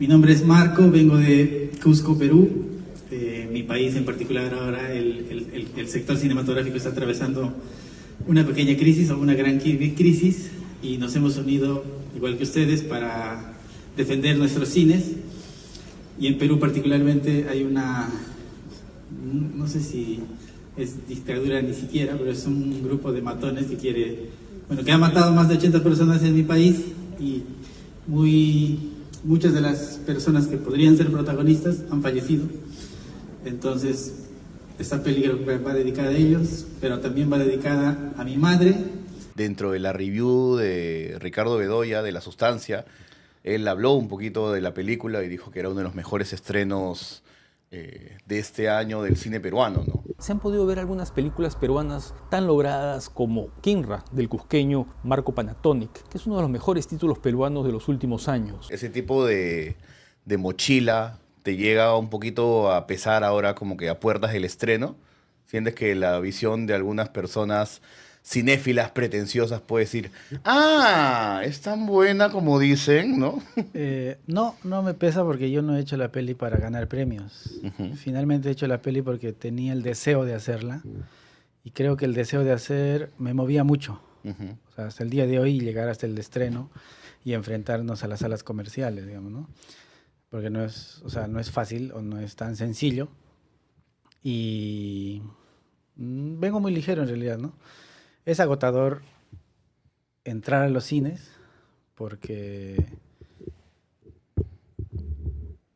Mi nombre es Marco, vengo de Cusco, Perú. Mi país en particular ahora, el sector cinematográfico está atravesando una pequeña crisis o una gran crisis y nos hemos unido, igual que ustedes, para defender nuestros cines. Y en Perú particularmente hay una, no sé si es dictadura ni siquiera, pero es un grupo de matones que ha matado más de 80 personas en mi país y muchas de las personas que podrían ser protagonistas han fallecido. Entonces, esta película va dedicada a ellos, pero también va dedicada a mi madre. Dentro de la review de Ricardo Bedoya de La Sustancia, él habló un poquito de la película y dijo que era uno de los mejores estrenos de este año del cine peruano, ¿no? Se han podido ver algunas películas peruanas tan logradas como Kinra, del cusqueño Marco Panatonic, que es uno de los mejores títulos peruanos de los últimos años. Ese tipo de mochila te llega un poquito a pesar ahora como que a puertas del estreno. Sientes que la visión de algunas personas cinéfilas pretenciosas puede decir, ah, es tan buena como dicen, ¿no? No me pesa porque yo no he hecho la peli para ganar premios. Finalmente he hecho la peli porque tenía el deseo de hacerla y creo que el deseo de hacer me movía mucho. O sea, hasta el día de hoy llegar hasta el estreno y enfrentarnos a las salas comerciales, digamos, ¿no? Porque no es fácil o no es tan sencillo y vengo muy ligero en realidad, ¿no? Es agotador entrar a los cines porque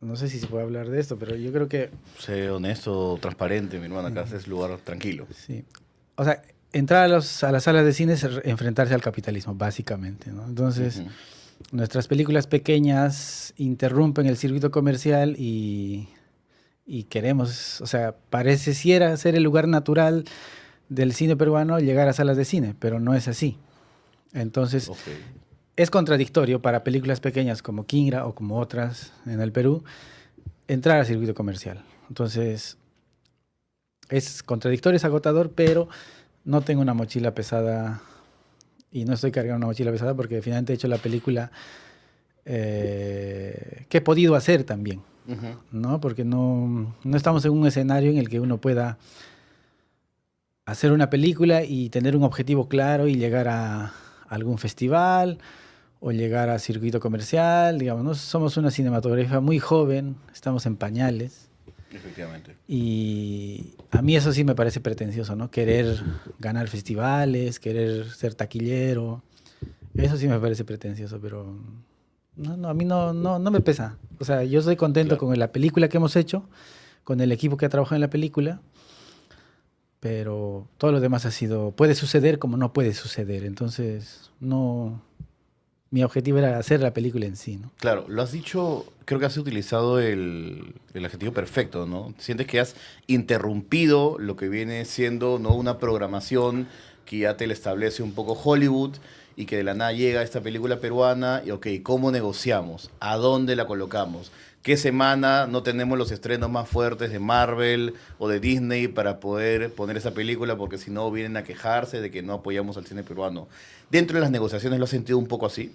no sé si se puede hablar de esto, pero yo creo que Sé honesto, transparente, mi hermano, acá es lugar tranquilo. sí. O sea, entrar a las salas de cine es enfrentarse al capitalismo, básicamente, ¿no? Entonces, nuestras películas pequeñas interrumpen el circuito comercial y queremos, o sea, pareciera ser el lugar natural del cine peruano llegar a salas de cine, pero no es así. Entonces, es contradictorio para películas pequeñas como Kingra o como otras en el Perú entrar al circuito comercial. Entonces, es contradictorio, es agotador, pero no tengo una mochila pesada y no estoy cargando una mochila pesada porque finalmente he hecho la película que he podido hacer también, ¿no? Porque no estamos en un escenario en el que uno pueda hacer una película y tener un objetivo claro y llegar a algún festival o llegar a circuito comercial, digamos, ¿no? Somos una cinematografía muy joven, estamos en pañales. Efectivamente. Y a mí eso sí me parece pretencioso, ¿no? Querer ganar festivales, querer ser taquillero, eso sí me parece pretencioso, pero a mí no me pesa. O sea, yo estoy contento con la película que hemos hecho, con el equipo que ha trabajado en la película, pero todo lo demás puede suceder como no puede suceder. Entonces, mi objetivo era hacer la película en sí, ¿no? Claro, lo has dicho, creo que has utilizado el adjetivo perfecto, ¿no? Sientes que has interrumpido lo que viene siendo, ¿no?, una programación que ya te la establece un poco Hollywood y que de la nada llega esta película peruana y, ok, ¿cómo negociamos? ¿A dónde la colocamos? ¿Qué semana no tenemos los estrenos más fuertes de Marvel o de Disney para poder poner esa película? Porque si no vienen a quejarse de que no apoyamos al cine peruano. ¿Dentro de las negociaciones lo has sentido un poco así?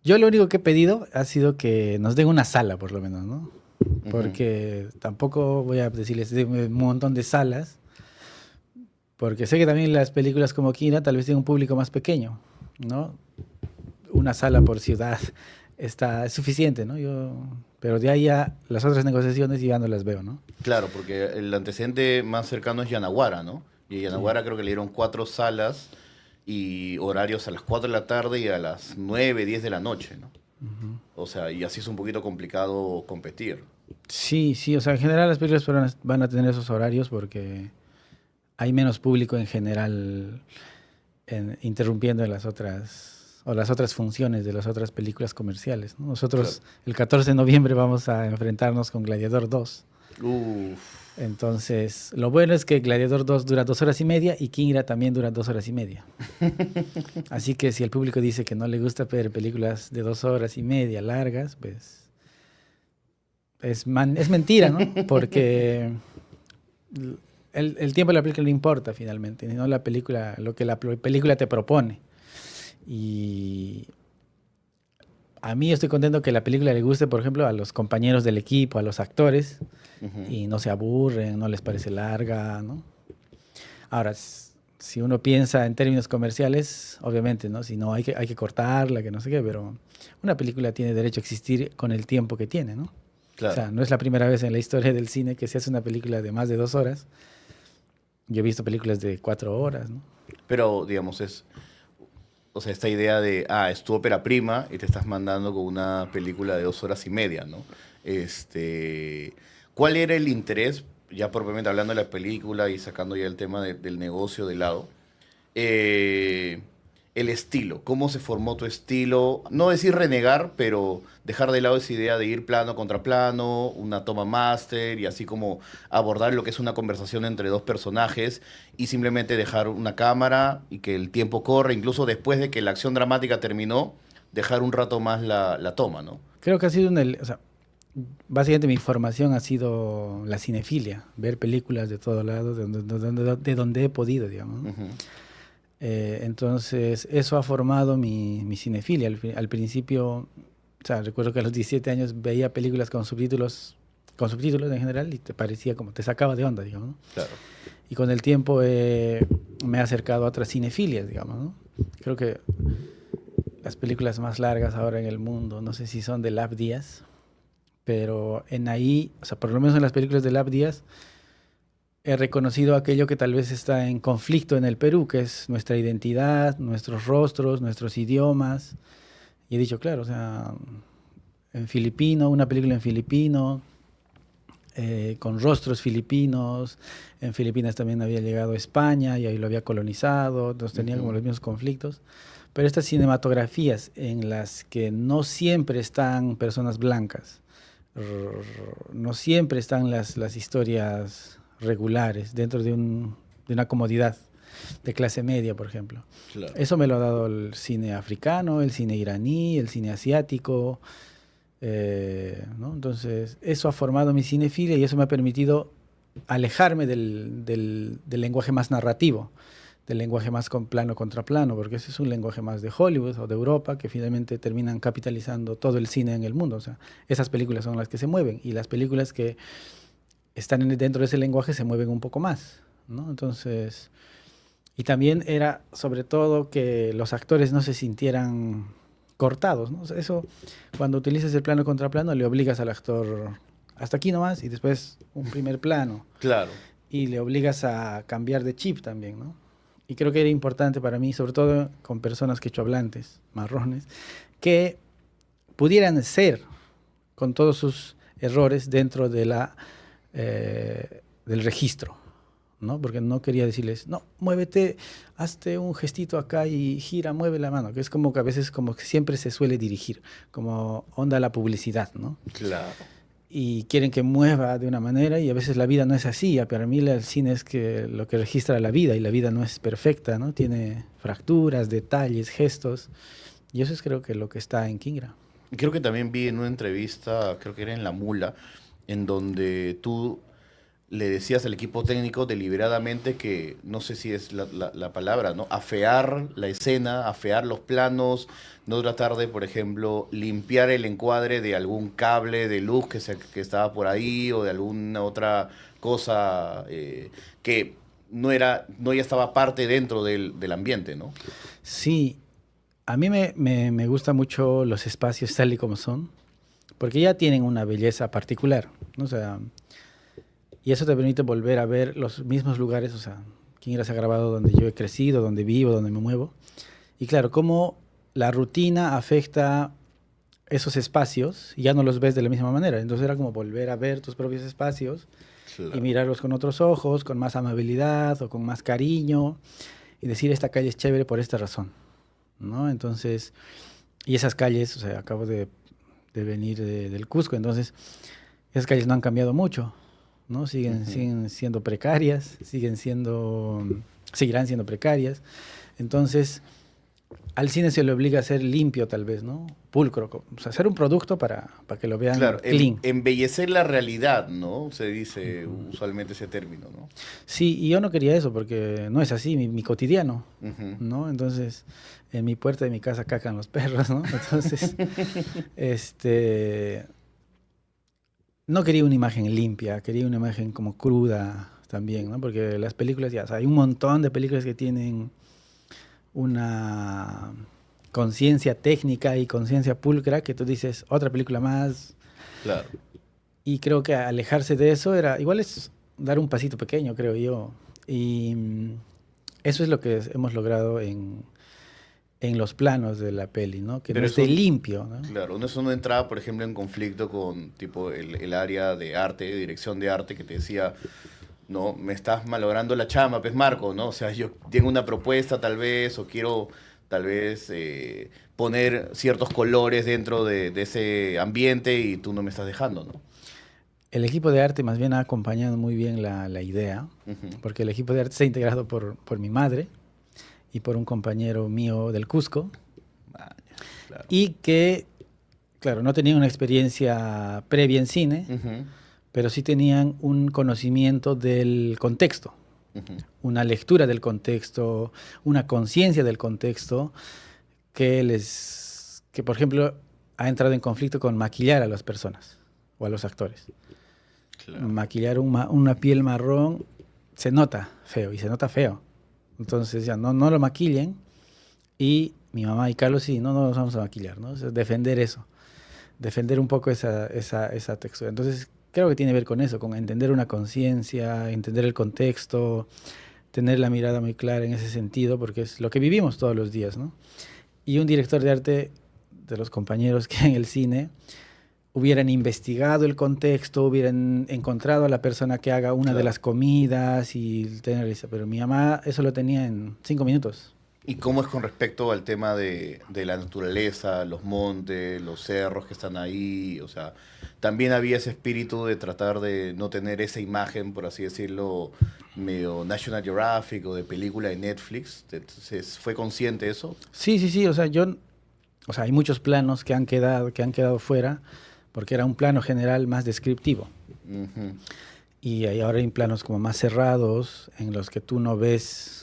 Yo lo único que he pedido ha sido que nos den una sala, por lo menos, ¿no? Porque tampoco voy a decirles de un montón de salas, porque sé que también las películas como Kina tal vez tienen un público más pequeño, ¿no? Una sala por ciudad es suficiente, ¿no? Pero de ahí a las otras negociaciones ya no las veo, ¿no? Claro, porque el antecedente más cercano es Yanaguara, ¿no? Y Yanaguara creo que le dieron 4 salas y horarios a las 4 de la tarde y a las 9, 10 de la noche, ¿no? O sea, y así es un poquito complicado competir. Sí, o sea, en general las películas peruanas van a tener esos horarios porque hay menos público en general interrumpiendo las otras funciones de las otras películas comerciales, ¿no? Nosotros el 14 de noviembre vamos a enfrentarnos con Gladiador 2. Entonces, lo bueno es que Gladiador 2 dura 2 horas y media y Kingra también dura 2 horas y media. Así que si el público dice que no le gusta ver películas de 2 horas y media largas, pues es mentira, ¿no? Porque el tiempo de la película no importa finalmente, no la película, lo que la película te propone. Y a mí estoy contento que la película le guste, por ejemplo, a los compañeros del equipo, a los actores, y no se aburren, no les parece larga, ¿no? Ahora, si uno piensa en términos comerciales, obviamente, ¿no? Si no, hay que cortarla, que no sé qué, pero una película tiene derecho a existir con el tiempo que tiene, ¿no? Claro. O sea, no es la primera vez en la historia del cine que se hace una película de más de 2 horas. Yo he visto películas de 4 horas, ¿no? Pero, digamos, o sea, esta idea de, es tu ópera prima y te estás mandando con una película de 2 horas y media, ¿no? ¿Cuál era el interés, ya propiamente hablando de la película y sacando ya el tema del negocio de lado? El estilo, ¿cómo se formó tu estilo? No decir renegar, pero dejar de lado esa idea de ir plano contra plano, una toma máster y así como abordar lo que es una conversación entre dos personajes y simplemente dejar una cámara y que el tiempo corre, incluso después de que la acción dramática terminó, dejar un rato más la toma, ¿no? Creo que ha sido o sea, básicamente mi formación ha sido la cinefilia, ver películas de todos lados, de donde he podido, digamos, ¿no? Ujú. Entonces, eso ha formado mi cinefilia. Al principio, o sea, recuerdo que a los 17 años veía películas con subtítulos en general, y te parecía como, te sacaba de onda, digamos, ¿no? Claro. Y con el tiempo me he acercado a otras cinefilias, digamos, ¿no? Creo que las películas más largas ahora en el mundo, no sé si son de Lab Díaz, pero en ahí, o sea, por lo menos en las películas de Lab Díaz, he reconocido aquello que tal vez está en conflicto en el Perú, que es nuestra identidad, nuestros rostros, nuestros idiomas. Y he dicho, claro, o sea, en filipino, una película en filipino, con rostros filipinos. En Filipinas también había llegado a España y ahí lo había colonizado, entonces tenía como los mismos conflictos. Pero estas cinematografías en las que no siempre están personas blancas, no siempre están las historias regulares dentro de una comodidad de clase media, por ejemplo. Claro. Eso me lo ha dado el cine africano, el cine iraní, el cine asiático, ¿no? Entonces, eso ha formado mi cinefilia y eso me ha permitido alejarme del lenguaje más narrativo, del lenguaje más con plano contra plano, porque ese es un lenguaje más de Hollywood o de Europa, que finalmente terminan capitalizando todo el cine en el mundo. O sea, esas películas son las que se mueven, y las películas que están dentro de ese lenguaje se mueven un poco más, ¿no? Entonces, y también era sobre todo que los actores no se sintieran cortados, ¿no? O sea, eso, cuando utilizas el plano contra plano, le obligas al actor hasta aquí nomás y después un primer plano. Claro. Y le obligas a cambiar de chip también, ¿no? Y creo que era importante para mí, sobre todo con personas quechohablantes, marrones, que pudieran ser, con todos sus errores, dentro de del registro, ¿no? Porque no quería decirles, no, muévete, hazte un gestito acá y gira, mueve la mano, que es como que a veces como que siempre se suele dirigir, como onda la publicidad, ¿no? Claro. Y quieren que mueva de una manera y a veces la vida no es así. Para mí el cine es que lo que registra la vida, y la vida no es perfecta, ¿no? Tiene fracturas, detalles, gestos, y eso es creo que lo que está en Kingra. Creo que también vi en una entrevista, creo que era en La Mula, en donde tú le decías al equipo técnico deliberadamente que, no sé si es la palabra, ¿no? Afear la escena, afear los planos, no tratar de, por ejemplo, limpiar el encuadre de algún cable de luz que estaba por ahí o de alguna otra cosa que no ya estaba parte dentro del ambiente, ¿no? Sí, a mí me gustan mucho los espacios tal y como son, porque ya tienen una belleza particular, ¿no? O sea, y eso te permite volver a ver los mismos lugares, o sea, Kingra se ha grabado donde yo he crecido, donde vivo, donde me muevo. Y claro, cómo la rutina afecta esos espacios y ya no los ves de la misma manera. Entonces era como volver a ver tus propios espacios, claro, y mirarlos con otros ojos, con más amabilidad o con más cariño, y decir, esta calle es chévere por esta razón, ¿no? Entonces, y esas calles, o sea, acabo de venir del Cusco, entonces esas calles no han cambiado mucho, ¿no? Siguen siendo precarias, seguirán siendo precarias. Entonces, al cine se le obliga a ser limpio tal vez, ¿no? Pulcro, o sea, hacer un producto para que lo vean Claro, clean. embellecer la realidad, ¿no? Se dice usualmente ese término, ¿no? Sí, y yo no quería eso porque no es así mi cotidiano, Ujú. ¿no? Entonces, en mi puerta de mi casa cacan los perros, ¿no? Entonces, no quería una imagen limpia, quería una imagen como cruda también, ¿no? Porque las películas, ya, o sea, hay un montón de películas que tienen una conciencia técnica y conciencia pulcra que tú dices, otra película más. Claro. Y creo que alejarse de eso igual es dar un pasito pequeño, creo yo. Y eso es lo que hemos logrado en los planos de la peli, ¿no? Que Pero no esté eso- limpio, ¿no? Claro, eso no entraba, por ejemplo, en conflicto con tipo el área de arte, de dirección de arte, que te decía, no, me estás malogrando la chama, pues Marco, ¿no? O sea, yo tengo una propuesta tal vez, o quiero tal vez poner ciertos colores dentro de ese ambiente y tú no me estás dejando, ¿no? El equipo de arte más bien ha acompañado muy bien la idea, Ujú. porque el equipo de arte está integrado por mi madre y por un compañero mío del Cusco, Vaya, claro. y que, claro, no tenían una experiencia previa en cine, Ujú, pero sí tenían un conocimiento del contexto, ujú. una lectura del contexto, una conciencia del contexto que, por ejemplo, ha entrado en conflicto con maquillar a las personas o a los actores. Claro. Maquillar una piel marrón se nota feo y se nota feo. Entonces ya no lo maquillen, y mi mamá y Carlos sí, no nos vamos a maquillar, ¿no? O sea, defender eso, defender un poco esa textura. Entonces creo que tiene que ver con eso, con entender una conciencia, entender el contexto, tener la mirada muy clara en ese sentido, porque es lo que vivimos todos los días, ¿no? Y un director de arte, de los compañeros que en el cine, hubieran investigado el contexto, hubieran encontrado a la persona que haga una de Claro. las comidas y tener eso. Pero mi mamá eso lo tenía en 5 minutos. ¿Y cómo es con respecto al tema de la naturaleza, los montes, los cerros que están ahí? O sea, también había ese espíritu de tratar de no tener esa imagen, por así decirlo, medio National Geographic o de película de Netflix. Entonces, ¿fue consciente eso? Sí, o sea, hay muchos planos que han quedado fuera, porque era un plano general más descriptivo. Ujú. Y ahora hay planos como más cerrados, en los que tú no ves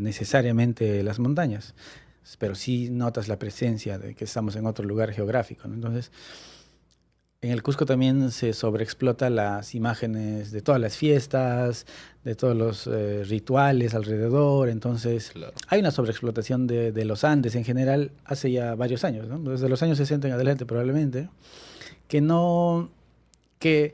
necesariamente las montañas, pero sí notas la presencia de que estamos en otro lugar geográfico, ¿no? Entonces, en el Cusco también se sobreexplota las imágenes de todas las fiestas, de todos los rituales alrededor. Entonces, Claro. hay una sobreexplotación de los Andes en general hace ya varios años, ¿no? Desde los años 60 en adelante probablemente, que no que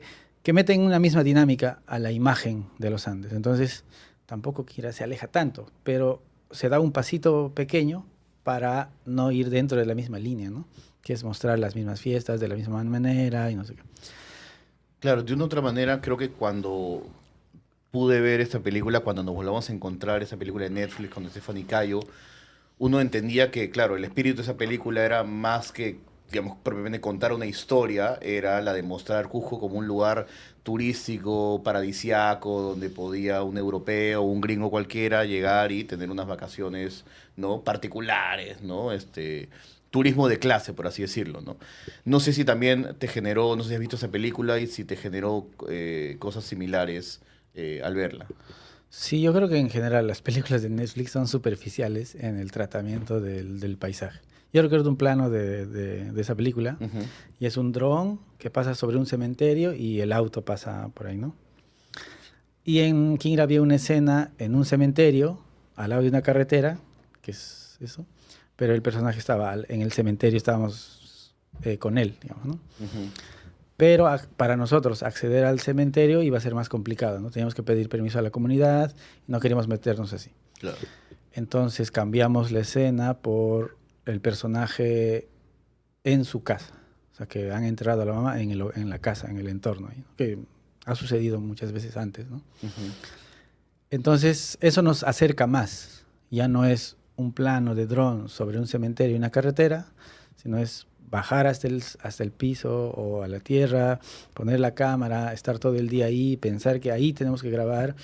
meten una misma dinámica a la imagen de los Andes. Entonces, tampoco Kira se aleja tanto, pero se da un pasito pequeño para no ir dentro de la misma línea, ¿no? Que es mostrar las mismas fiestas de la misma manera y no sé qué. Claro, de una u otra manera, creo que cuando pude ver esta película, cuando nos volvamos a encontrar esa película de Netflix con Stephanie Cayo, uno entendía que, claro, el espíritu de esa película era más que, digamos, propiamente contar una historia, era la de mostrar Cusco como un lugar turístico, paradisiaco, donde podía un europeo o un gringo cualquiera llegar y tener unas vacaciones, ¿no? Particulares, ¿no? Turismo de clase, por así decirlo, ¿no? No sé si también te generó, no sé si has visto esa película y si te generó cosas similares al verla. Sí, yo creo que en general las películas de Netflix son superficiales en el tratamiento del paisaje. Yo recuerdo un plano de esa película, Ujú. y es un dron que pasa sobre un cementerio y el auto pasa por ahí, ¿no? Y en Kingra había una escena en un cementerio, al lado de una carretera, que es eso, pero el personaje estaba en el cementerio, estábamos con él, digamos, ¿no? Ujú. Pero para nosotros acceder al cementerio iba a ser más complicado, ¿no? Teníamos que pedir permiso a la comunidad, no queríamos meternos así. Claro. Entonces cambiamos la escena por el personaje en su casa. O sea, que han enterrado a la mamá en la casa, en el entorno, ¿no? Que ha sucedido muchas veces antes, ¿no? Ujú. Entonces, eso nos acerca más. Ya no es un plano de dron sobre un cementerio y una carretera, sino es bajar hasta el piso o a la tierra, poner la cámara, estar todo el día ahí, pensar que ahí tenemos que grabar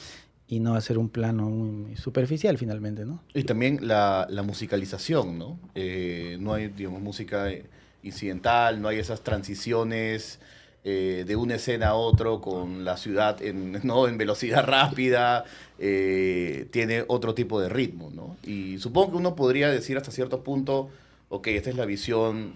y no hacer un plano muy superficial finalmente, ¿no? Y también la musicalización, ¿no? No hay, digamos, música incidental, no hay esas transiciones de una escena a otro con la ciudad ¿no? en velocidad rápida, tiene otro tipo de ritmo, ¿no? Y supongo que uno podría decir hasta cierto punto, ok, esta es la visión,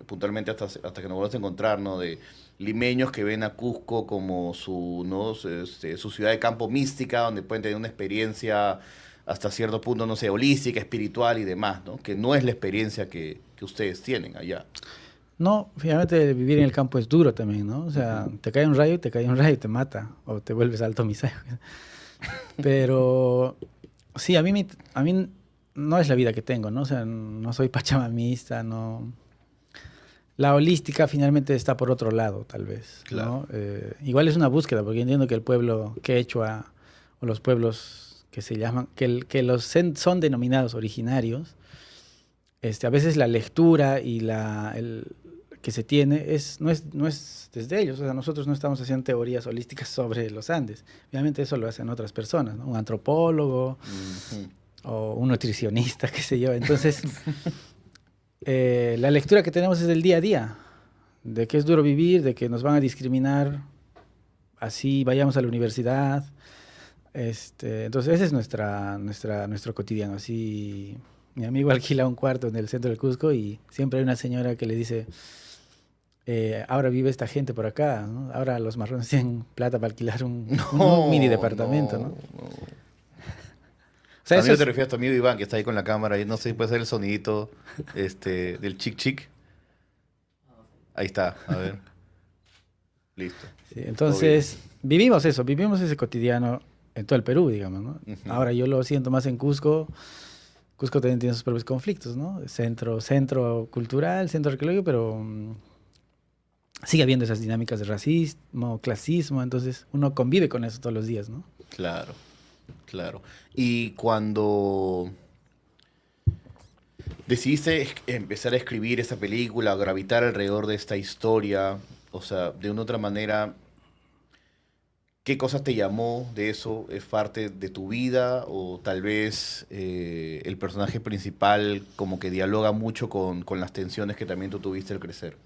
puntualmente hasta que nos volvamos a encontrar, ¿no? De limeños que ven a Cusco como su, ¿no? Su ciudad de campo mística, donde pueden tener una experiencia hasta cierto punto, no sé, holística, espiritual y demás, ¿no? Que no es la experiencia que ustedes tienen allá. No, finalmente vivir en el campo es duro también, ¿no? O sea, te cae un rayo y te mata, o te vuelves alto misaje. Pero sí, a mí no es la vida que tengo, ¿no? O sea, no soy pachamamista, no. La holística finalmente está por otro lado, tal vez, ¿no? Claro. Igual es una búsqueda, porque entiendo que el pueblo quechua o los pueblos que se llaman, son denominados originarios, a veces la lectura y que se tiene no es desde ellos. O sea, nosotros no estamos haciendo teorías holísticas sobre los Andes. Obviamente eso lo hacen otras personas, ¿no? Un antropólogo o un nutricionista, qué sé yo. Entonces, la lectura que tenemos es del día a día, de que es duro vivir, de que nos van a discriminar, así vayamos a la universidad. Entonces, ese es nuestro cotidiano. Así, mi amigo alquila un cuarto en el centro del Cusco y siempre hay una señora que le dice, ahora vive esta gente por acá, ¿no? Ahora los marrones tienen plata para alquilar un mini departamento, ¿no? O sea, Amigo, te refieres a tu amigo Iván, que está ahí con la cámara, y no sé si puede ser el sonidito del chic chic. Ahí está, a ver. Listo. Sí, entonces, vivimos ese cotidiano en todo el Perú, digamos, ¿no? Ujú. Ahora yo lo siento más en Cusco. Cusco también tiene sus propios conflictos, ¿no? Centro cultural, centro arqueológico, pero sigue habiendo esas dinámicas de racismo, clasismo, entonces uno convive con eso todos los días, ¿no? Claro, claro. Y cuando decidiste empezar a escribir esa película, gravitar alrededor de esta historia, o sea, de una u otra manera, ¿qué cosas te llamó de eso? ¿Es parte de tu vida? ¿O tal vez el personaje principal como que dialoga mucho con las tensiones que también tú tuviste al crecer?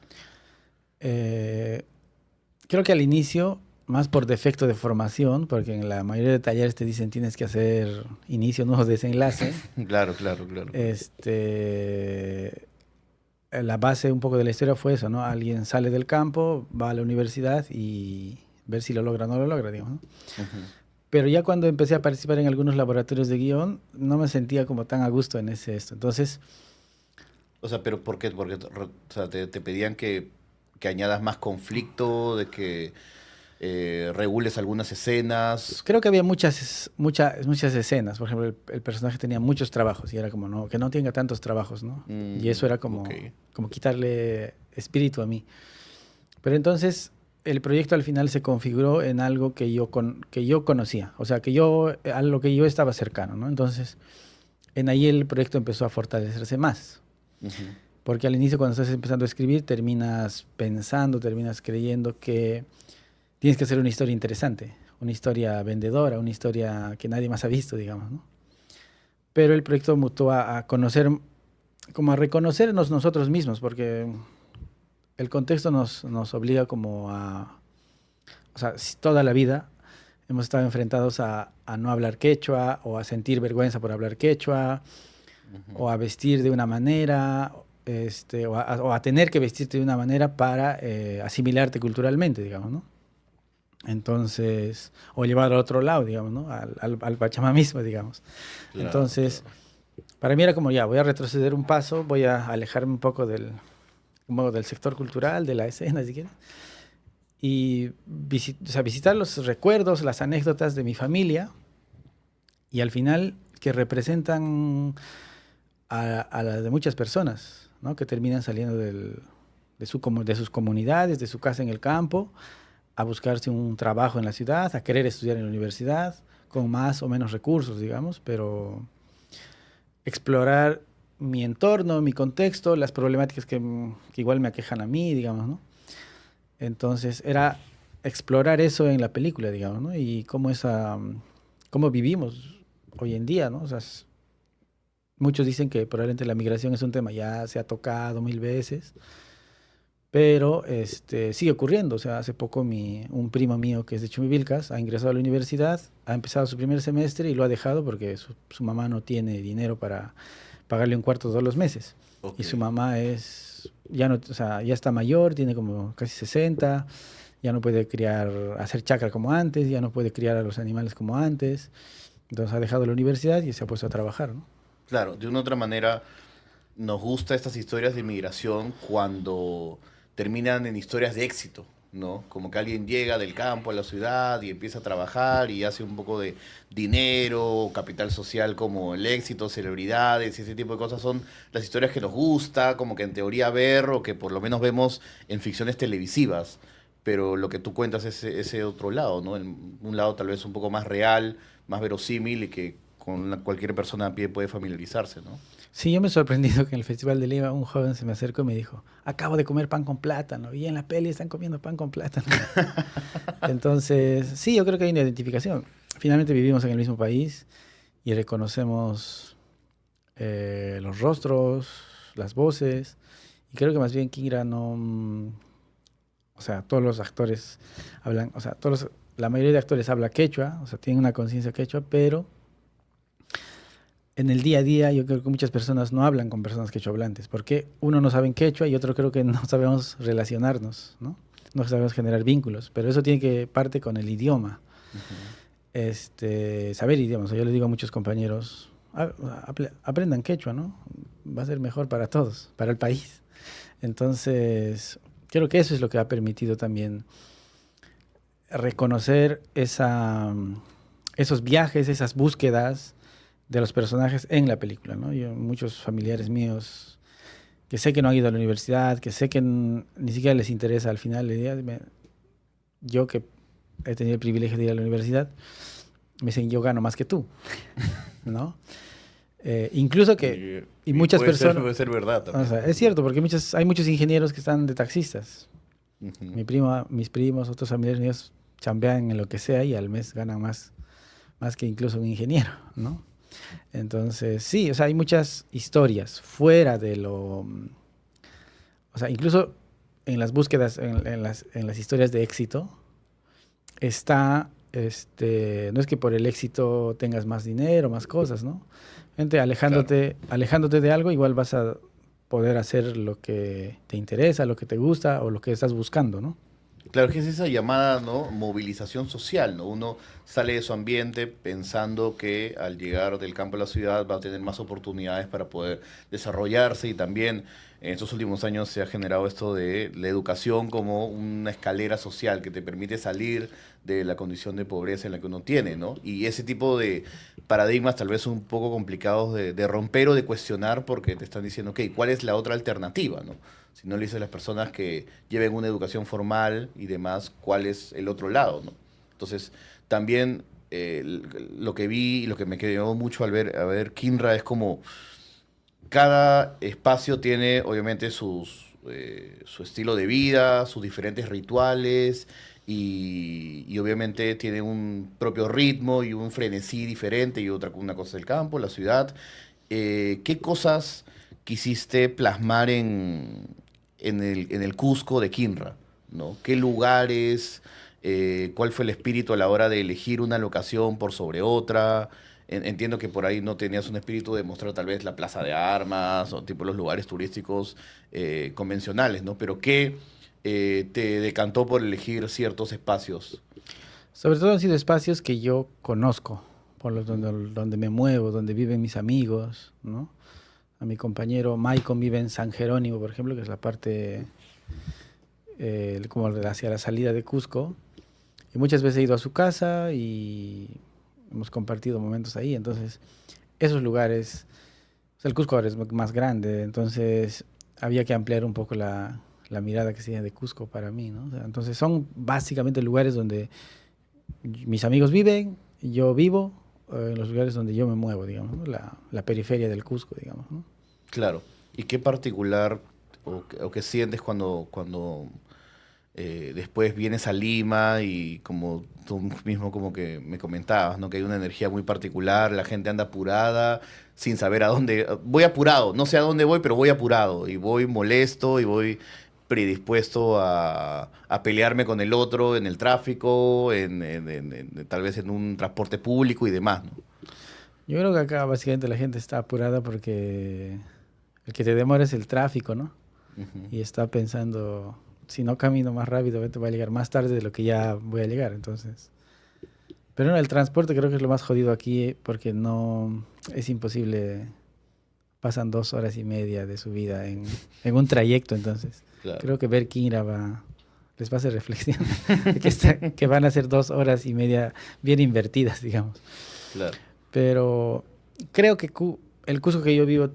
Creo que al inicio, más por defecto de formación, porque en la mayoría de talleres te dicen tienes que hacer inicio, nudo, desenlace. Claro, claro, claro. La base un poco de la historia fue eso, ¿no? Alguien sale del campo, va a la universidad y ver si lo logra o no lo logra, digamos, ¿no? Ujú. Pero ya cuando empecé a participar en algunos laboratorios de guión, no me sentía como tan a gusto en esto. Entonces, O sea, pero ¿por qué? Porque o sea, te pedían que añadas más conflicto, de que regules algunas escenas. creo que había muchas escenas. Por ejemplo, el personaje tenía muchos trabajos y era como, no, que no tenga tantos trabajos, ¿no? Y eso era como, Ok. como quitarle espíritu a mí. Pero entonces el proyecto al final se configuró en algo que yo conocía, o sea, a lo que yo estaba cercano, ¿no? Entonces, en ahí el proyecto empezó a fortalecerse más. Ujú. Porque al inicio, cuando estás empezando a escribir, terminas pensando, terminas creyendo que tienes que hacer una historia interesante, una historia vendedora, una historia que nadie más ha visto, digamos, ¿no? Pero el proyecto mutó a conocer, como a reconocernos nosotros mismos, porque el contexto nos obliga como o sea, si toda la vida hemos estado enfrentados a no hablar quechua, o a sentir vergüenza por hablar quechua, o a vestir de una manera, o a tener que vestirte de una manera para asimilarte culturalmente, digamos, ¿no? Entonces, o llevar al otro lado, digamos, ¿no? Al pachamamismo, digamos. Claro, Entonces, claro. para mí era como, ya, voy a retroceder un paso, voy a alejarme un poco del sector cultural, de la escena, si quieres, y o sea, visitar los recuerdos, las anécdotas de mi familia, y al final que representan a las de muchas personas, ¿no? Que terminan saliendo de sus comunidades, de su casa en el campo, a buscarse un trabajo en la ciudad, a querer estudiar en la universidad, con más o menos recursos, digamos, pero explorar mi entorno, mi contexto, las problemáticas que igual me aquejan a mí, digamos, ¿no? Entonces era explorar eso en la película, digamos, ¿no? Y cómo cómo vivimos hoy en día, ¿no? O sea, muchos dicen que probablemente la migración es un tema, ya se ha tocado 1000 veces, pero sigue ocurriendo. O sea, hace poco un primo mío que es de Chumivilcas ha ingresado a la universidad, ha empezado su primer semestre y lo ha dejado porque su mamá no tiene dinero para pagarle un cuarto todos los meses. Ok. Y su mamá ya no, o sea, ya está mayor, tiene como casi 60, ya no puede hacer chacra como antes, ya no puede criar a los animales como antes. Entonces ha dejado la universidad y se ha puesto a trabajar, ¿no? Claro, de una u otra manera nos gusta estas historias de inmigración cuando terminan en historias de éxito, ¿no? Como que alguien llega del campo a la ciudad y empieza a trabajar y hace un poco de dinero, capital social como el éxito, celebridades y ese tipo de cosas son las historias que nos gusta, como que en teoría ver o que por lo menos vemos en ficciones televisivas. Pero lo que tú cuentas es ese otro lado, ¿no? Un lado tal vez un poco más real, más verosímil y que con cualquier persona a pie puede familiarizarse, ¿no? Sí, yo me he sorprendido que en el Festival de Lima un joven se me acercó y me dijo, acabo de comer pan con plátano, y en la peli están comiendo pan con plátano. Entonces, sí, yo creo que hay una identificación. Finalmente vivimos en el mismo país y reconocemos los rostros, las voces, y creo que más bien Kingra no... O sea, todos los actores hablan, o sea, la mayoría de actores habla quechua, o sea, tienen una conciencia quechua, pero en el día a día yo creo que muchas personas no hablan con personas quechohablantes, porque uno no sabe en quechua y otro creo que no sabemos relacionarnos, ¿no? No sabemos generar vínculos, pero eso tiene que parte con el idioma. Saber idiomas. O sea, yo les digo a muchos compañeros, aprendan quechua, ¿no? Va a ser mejor para todos, para el país. Entonces, creo que eso es lo que ha permitido también reconocer esos viajes, esas búsquedas de los personajes en la película, ¿no? Yo, muchos familiares míos que sé que no han ido a la universidad, que sé que ni siquiera les interesa al final del día, yo que he tenido el privilegio de ir a la universidad, me dicen, yo gano más que tú, ¿no? Incluso que... Y muchas personas... Puede ser verdad también. O sea, es cierto, porque hay muchos ingenieros que están de taxistas. Ujú. Mis primos, otros familiares míos chambean en lo que sea y al mes ganan más que incluso un ingeniero, ¿no? Entonces, sí, o sea, hay muchas historias fuera de lo... O sea, incluso en las búsquedas, en las historias de éxito, está, no es que por el éxito tengas más dinero, más cosas, ¿no? Gente, alejándote de algo, igual vas a poder hacer lo que te interesa, lo que te gusta o lo que estás buscando, ¿no? Claro, que es esa llamada, ¿no? Movilización social, ¿no? Uno sale de su ambiente pensando que al llegar del campo a la ciudad va a tener más oportunidades para poder desarrollarse y también en estos últimos años se ha generado esto de la educación como una escalera social que te permite salir de la condición de pobreza en la que uno tiene, ¿no? Y ese tipo de paradigmas tal vez un poco complicados de romper o de cuestionar porque te están diciendo, ok, ¿cuál es la otra alternativa, ¿no? Si no le dices a las personas que lleven una educación formal y demás, ¿cuál es el otro lado, ¿no? Entonces, también lo que vi y lo que me quedó mucho al ver Kinra es como cada espacio tiene obviamente su estilo de vida, sus diferentes rituales y obviamente tiene un propio ritmo y un frenesí diferente y una cosa es el campo, la ciudad. ¿Qué cosas quisiste plasmar en el Cusco de Kinra, ¿no? ¿Qué lugares, cuál fue el espíritu a la hora de elegir una locación por sobre otra? Entiendo que por ahí no tenías un espíritu de mostrar tal vez la plaza de armas o tipo los lugares turísticos convencionales, ¿no? Pero ¿qué te decantó por elegir ciertos espacios? Sobre todo han sido espacios que yo conozco, por los donde me muevo, donde viven mis amigos, ¿no? A mi compañero Maicon vive en San Jerónimo, por ejemplo, que es la parte como hacia la salida de Cusco. Y muchas veces he ido a su casa y hemos compartido momentos ahí. Entonces, esos lugares, o sea, el Cusco ahora es más grande, entonces había que ampliar un poco la mirada que se tiene de Cusco para mí, ¿no? O sea, entonces son básicamente lugares donde mis amigos viven, yo vivo, en los lugares donde yo me muevo, digamos, ¿no? La periferia del Cusco, digamos, ¿no? Claro. ¿Y qué particular o qué sientes cuando Después vienes a Lima y como tú mismo como que me comentabas, ¿no? Que hay una energía muy particular, la gente anda apurada, sin saber a dónde. Voy apurado, no sé a dónde voy, pero voy apurado y voy molesto y voy predispuesto a pelearme con el otro en el tráfico, tal vez en un transporte público y demás, ¿no? Yo creo que acá básicamente la gente está apurada porque el que te demora es el tráfico, ¿no? Ujú. Y está pensando, si no camino más rápido, voy a llegar más tarde de lo que ya voy a llegar, entonces. Pero no, el transporte creo que es lo más jodido aquí porque no es imposible. Pasan 2 horas y media de su vida en un trayecto, entonces. Claro. Creo que ver Kinra les va a hacer reflexión que van a ser 2 horas y media bien invertidas, digamos. Claro. Pero creo que el Cusco que yo vivo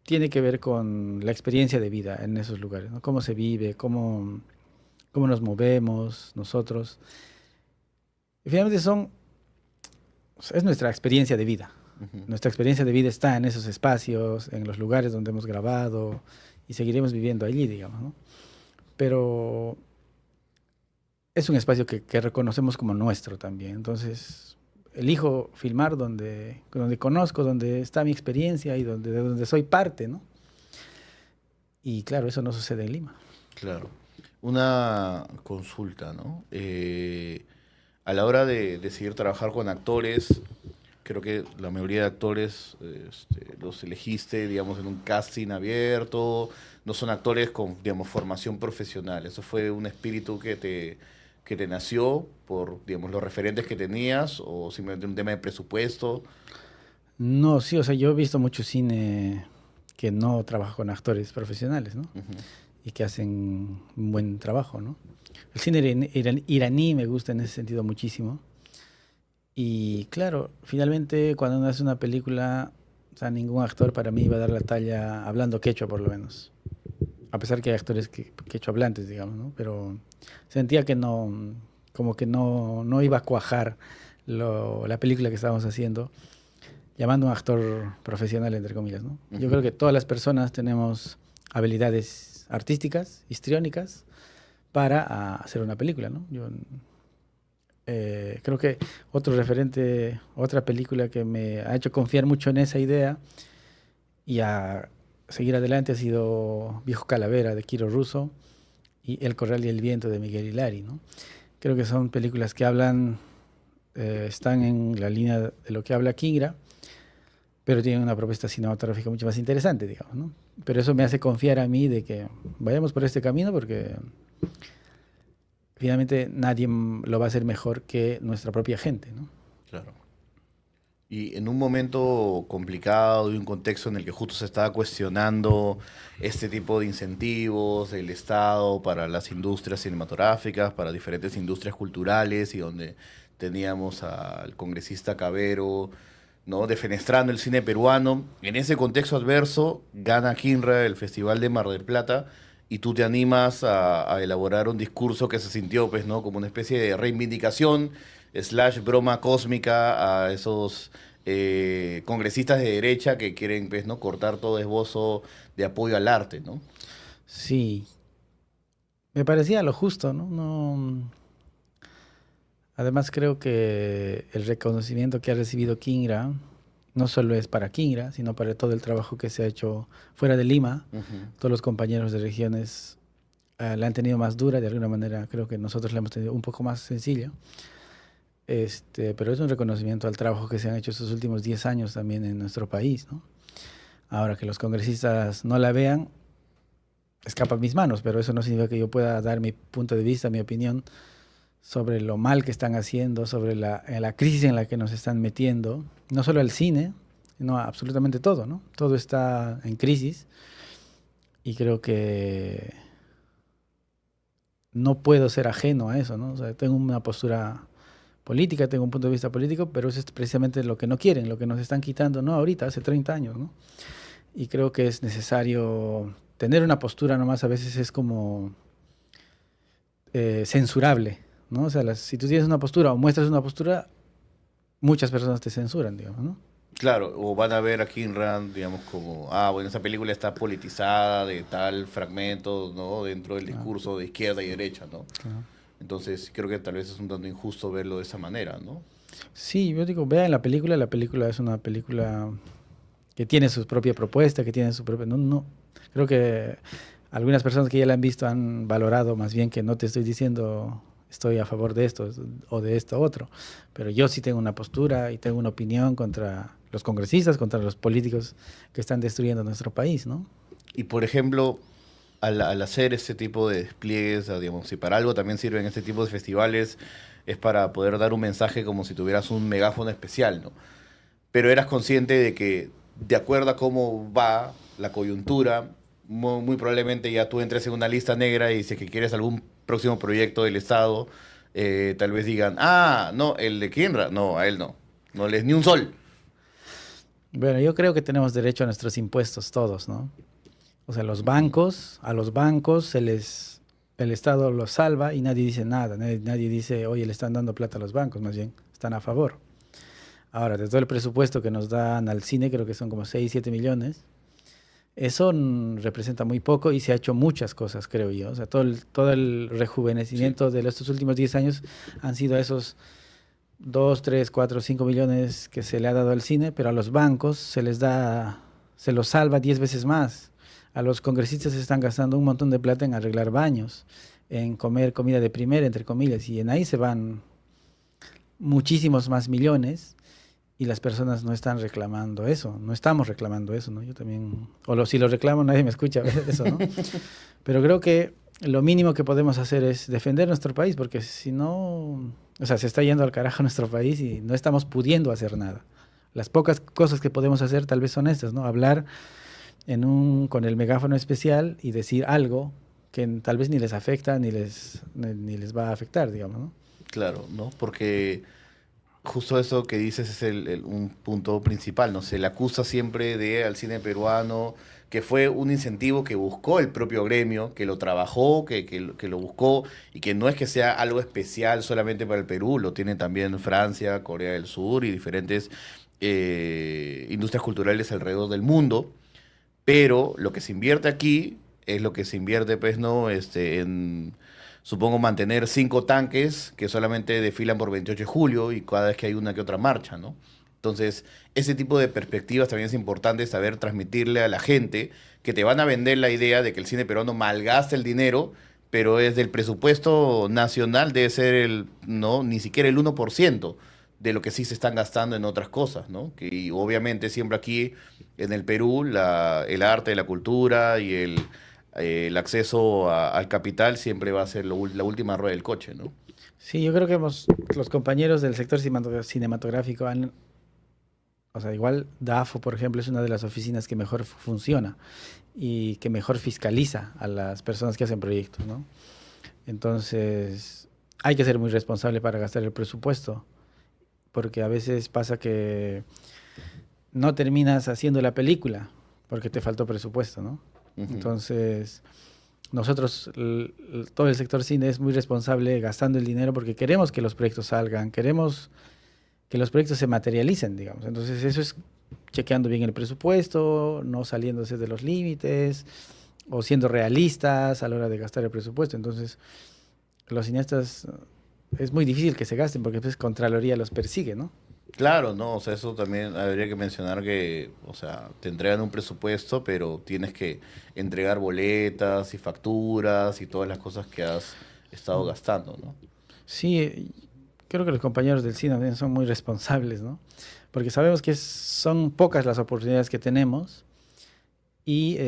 tiene que ver con la experiencia de vida en esos lugares, ¿no? Cómo se vive, cómo nos movemos nosotros. Y finalmente es nuestra experiencia de vida. Ujú. Nuestra experiencia de vida está en esos espacios, en los lugares donde hemos grabado y seguiremos viviendo allí, digamos, ¿no? Pero es un espacio que reconocemos como nuestro también. Entonces, elijo filmar donde conozco, donde está mi experiencia y de donde soy parte, ¿no? Y claro, eso no sucede en Lima. Claro. Una consulta, ¿no? A la hora de decidir trabajar con actores, creo que la mayoría de actores los elegiste, digamos, en un casting abierto, no son actores con, digamos, formación profesional. ¿Eso fue un espíritu que te nació por, digamos, los referentes que tenías o simplemente un tema de presupuesto? No, sí, o sea, yo he visto mucho cine que no trabaja con actores profesionales, ¿no? Ujú. Y que hacen un buen trabajo, ¿no? El cine iraní me gusta en ese sentido muchísimo. Y claro, finalmente cuando uno hace una película, o sea, ningún actor para mí va a dar la talla hablando quechua por lo menos. A pesar que hay actores quechua hablantes, digamos, ¿no? Pero sentía que no, como que no iba a cuajar la película que estábamos haciendo, llamando a un actor profesional, entre comillas, ¿no? Yo Ujú. creo que todas las personas tenemos habilidades artísticas, histriónicas, para hacer una película, ¿no? Yo creo que otro referente, otra película que me ha hecho confiar mucho en esa idea y a seguir adelante ha sido Viejo Calavera de Quiro Russo y El Corral y el Viento de Miguel Hilari, ¿no? Creo que son películas que están en la línea de lo que habla Kingra, pero tienen una propuesta cinematográfica mucho más interesante, digamos, ¿no? Pero eso me hace confiar a mí de que vayamos por este camino porque finalmente nadie lo va a hacer mejor que nuestra propia gente, ¿no? Claro. Y en un momento complicado y un contexto en el que justo se estaba cuestionando este tipo de incentivos del Estado para las industrias cinematográficas, para diferentes industrias culturales, y donde teníamos al congresista Cabero, ¿no? Defenestrando el cine peruano. En ese contexto adverso, gana Kinra el Festival de Mar del Plata y tú te animas a elaborar un discurso que se sintió, pues, ¿no? Como una especie de reivindicación / broma cósmica a esos congresistas de derecha que quieren, pues, ¿no? Cortar todo esbozo de apoyo al arte, ¿no? Sí, me parecía lo justo, ¿no? Además creo que el reconocimiento que ha recibido Kinra no solo es para Kinra, sino para todo el trabajo que se ha hecho fuera de Lima. Ujú. Todos los compañeros de regiones la han tenido más dura, de alguna manera creo que nosotros la hemos tenido un poco más sencilla. Pero es un reconocimiento al trabajo que se han hecho estos últimos 10 años también en nuestro país, ¿no? Ahora que los congresistas no la vean, escapa a mis manos, pero eso no significa que yo pueda dar mi punto de vista, mi opinión sobre lo mal que están haciendo, sobre la crisis en la que nos están metiendo, no solo el cine, sino absolutamente todo, ¿no? Todo está en crisis y creo que no puedo ser ajeno a eso, ¿no? O sea, tengo una postura política, tengo un punto de vista político, pero eso es precisamente lo que no quieren, lo que nos están quitando, no ahorita, hace 30 años, ¿no? Y creo que es necesario tener una postura, nomás a veces es como censurable, ¿no? O sea, si tú tienes una postura o muestras una postura, muchas personas te censuran, digamos, ¿no? Claro, o van a ver a Kinra, digamos, como, bueno, esa película está politizada de tal fragmento, ¿no? Dentro del discurso de izquierda y derecha, ¿no? Claro. Entonces, creo que tal vez es un tanto injusto verlo de esa manera, ¿no? Sí, yo digo, vean la película es una película que tiene su propia propuesta, que tiene su propia... No, no, creo que algunas personas que ya la han visto han valorado más bien que no te estoy diciendo estoy a favor de esto o de esto otro, pero yo sí tengo una postura y tengo una opinión contra los congresistas, contra los políticos que están destruyendo nuestro país, ¿no? Y, por ejemplo, al hacer este tipo de despliegues, digamos, si para algo también sirven este tipo de festivales, es para poder dar un mensaje como si tuvieras un megáfono especial, ¿no? Pero eras consciente de que, de acuerdo a cómo va la coyuntura, muy probablemente ya tú entres en una lista negra y si es que quieres algún próximo proyecto del Estado, tal vez digan, no, el de Kinra, no, a él no, no les ni un sol. Bueno, yo creo que tenemos derecho a nuestros impuestos todos, ¿no? O sea, a los bancos el Estado los salva y nadie dice nada, nadie dice, oye, le están dando plata a los bancos, más bien, están a favor. Ahora, de todo el presupuesto que nos dan al cine, creo que son como 6, 7 millones, eso representa muy poco y se ha hecho muchas cosas, creo yo. O sea, todo el rejuvenecimiento de estos últimos 10 años han sido esos 2, 3, 4, 5 millones que se le ha dado al cine, pero a los bancos se los salva 10 veces más. A los congresistas se están gastando un montón de plata en arreglar baños, en comer comida de primera, entre comillas, y en ahí se van muchísimos más millones y las personas no están reclamando eso, no estamos reclamando eso, ¿no? Yo también, si lo reclamo nadie me escucha eso, ¿no? Pero creo que lo mínimo que podemos hacer es defender nuestro país, porque si no, o sea, se está yendo al carajo nuestro país y no estamos pudiendo hacer nada. Las pocas cosas que podemos hacer tal vez son estas, ¿no? Hablar con el megáfono especial y decir algo que tal vez ni les afecta ni les va a afectar, digamos, ¿no? Claro, ¿no? Porque justo eso que dices es un punto principal, ¿no? Se le acusa siempre al cine peruano que fue un incentivo que buscó el propio gremio, que lo trabajó, que lo buscó, y que no es que sea algo especial solamente para el Perú, lo tiene también Francia, Corea del Sur y diferentes industrias culturales alrededor del mundo, pero lo que se invierte aquí es lo que se invierte, pues, ¿no? En, supongo, mantener 5 tanques que solamente desfilan por 28 de julio y cada vez que hay una que otra marcha, ¿no? Entonces, ese tipo de perspectivas también es importante saber transmitirle a la gente, que te van a vender la idea de que el cine peruano malgasta el dinero, pero es del presupuesto nacional, debe ser no, ni siquiera el 1% de lo que sí se están gastando en otras cosas, ¿no? Y obviamente siempre aquí en el Perú el arte, la cultura y el acceso al capital siempre va a ser la última rueda del coche, ¿no? Sí, yo creo que los compañeros del sector cinematográfico o sea, igual DAFO, por ejemplo, es una de las oficinas que mejor funciona y que mejor fiscaliza a las personas que hacen proyectos, ¿no? Entonces, hay que ser muy responsable para gastar el presupuesto, porque a veces pasa que no terminas haciendo la película porque te faltó presupuesto, ¿no? Entonces, nosotros, todo el sector cine es muy responsable gastando el dinero porque queremos que los proyectos salgan, queremos que los proyectos se materialicen, digamos. Entonces, eso es chequeando bien el presupuesto, no saliéndose de los límites o siendo realistas a la hora de gastar el presupuesto. Entonces, los cineastas es muy difícil que se gasten porque pues Contraloría los persigue, ¿no? Claro, no, o sea, eso también habría que mencionar que, o sea, te entregan un presupuesto, pero tienes que entregar boletas y facturas y todas las cosas que has estado gastando, ¿no? Sí, creo que los compañeros del cine también son muy responsables, ¿no? Porque sabemos que son pocas las oportunidades que tenemos y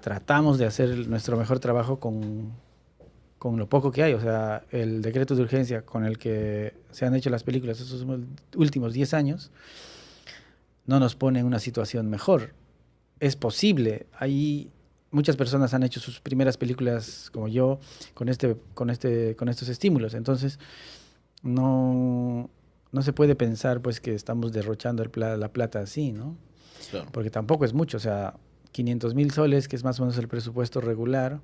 tratamos de hacer nuestro mejor trabajo con lo poco que hay. O sea, el decreto de urgencia con el que se han hecho las películas estos últimos 10 años no nos pone en una situación mejor. Es posible. Muchas personas han hecho sus primeras películas como yo con estos estímulos. Entonces, no se puede pensar pues que estamos derrochando la plata así, ¿no? Claro. Porque tampoco es mucho. O sea, 500,000 soles, que es más o menos el presupuesto regular,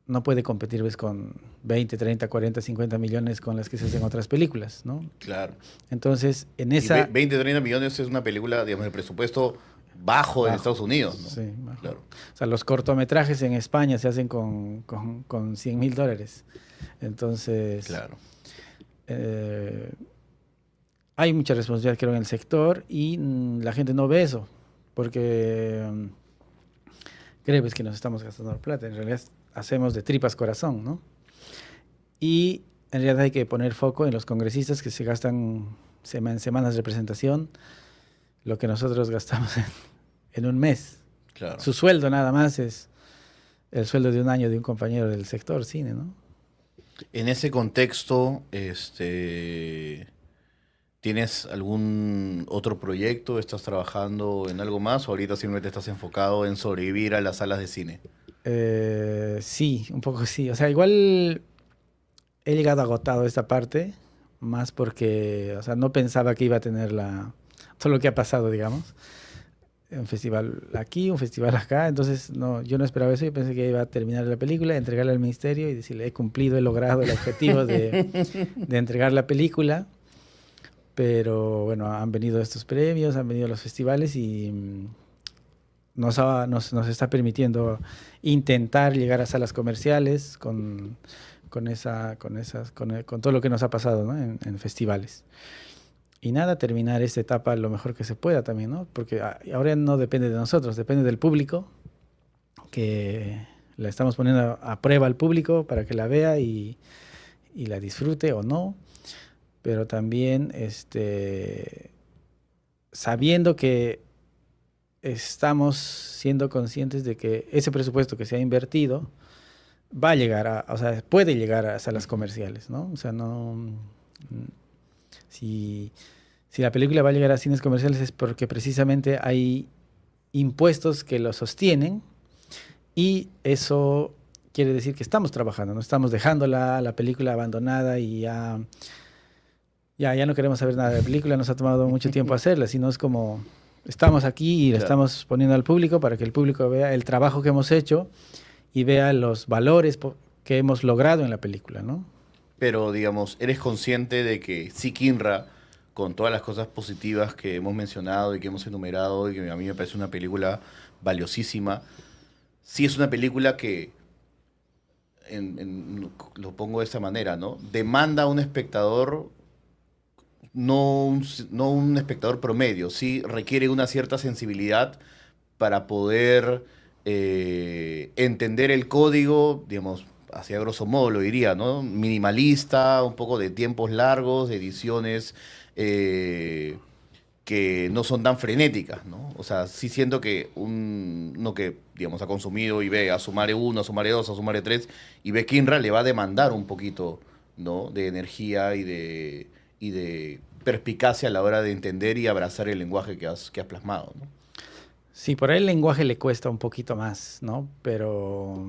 no puede competir pues, con 20, 30, 40, 50 millones con las que se hacen otras películas, ¿no? Claro. Entonces, en Y esa... 20, 30 millones es una película, digamos, de presupuesto bajo en Estados Unidos, ¿no? Sí, bajo. Claro. O sea, los cortometrajes en España se hacen con $100,000. Entonces, Claro. hay mucha responsabilidad, creo, en el sector y la gente no ve eso, porque cree pues, que nos estamos gastando plata. En realidad hacemos de tripas corazón, ¿no? Y en realidad hay que poner foco en los congresistas que se gastan en semanas de presentación lo que nosotros gastamos en un mes. Claro. Su sueldo nada más es el sueldo de un año de un compañero del sector cine, ¿no? En ese contexto, ¿tienes algún otro proyecto? ¿Estás trabajando en algo más o ahorita simplemente estás enfocado en sobrevivir a las salas de cine? Sí, un poco sí. O sea, igual he llegado agotado esta parte, más porque, o sea, no pensaba que iba a tener todo lo que ha pasado, digamos. Un festival aquí, un festival acá, entonces no, yo no esperaba eso, yo pensé que iba a terminar la película, entregarla al ministerio y decirle, he cumplido, he logrado el objetivo de entregar la película, pero bueno, han venido estos premios, han venido los festivales y nos está permitiendo intentar llegar a salas comerciales con todo lo que nos ha pasado, ¿no? en festivales. Y nada, terminar esta etapa lo mejor que se pueda también, ¿no? Porque ahora no depende de nosotros, depende del público, que la estamos poniendo a prueba al público para que la vea y la disfrute o no. Pero también sabiendo que estamos siendo conscientes de que ese presupuesto que se ha invertido va a llegar o sea, puede llegar a salas comerciales, ¿no? O sea, no... Si la película va a llegar a cines comerciales es porque precisamente hay impuestos que lo sostienen y eso quiere decir que estamos trabajando, no estamos dejando la película abandonada y ya no queremos saber nada de la película, nos ha tomado mucho tiempo hacerla, sino es como estamos aquí y la estamos poniendo al público para que el público vea el trabajo que hemos hecho y vea los valores que hemos logrado en la película, ¿no? Pero, digamos, ¿eres consciente de que Siquinra, con todas las cosas positivas que hemos mencionado y que hemos enumerado y que a mí me parece una película valiosísima, sí es una película que, lo pongo de esta manera, ¿no? Demanda a un espectador, no un espectador promedio, sí requiere una cierta sensibilidad para poder entender el código, digamos, hacia grosso modo lo diría, ¿no? Minimalista, un poco de tiempos largos, de ediciones que no son tan frenéticas, ¿no? O sea, sí siento que uno que, digamos, ha consumido y ve a Sumare 1, a Sumare 2, a Sumare 3 y ve Kinra, le va a demandar un poquito, ¿no? De energía y de perspicacia a la hora de entender y abrazar el lenguaje que has plasmado, ¿no? Sí, por ahí el lenguaje le cuesta un poquito más, ¿no? Pero...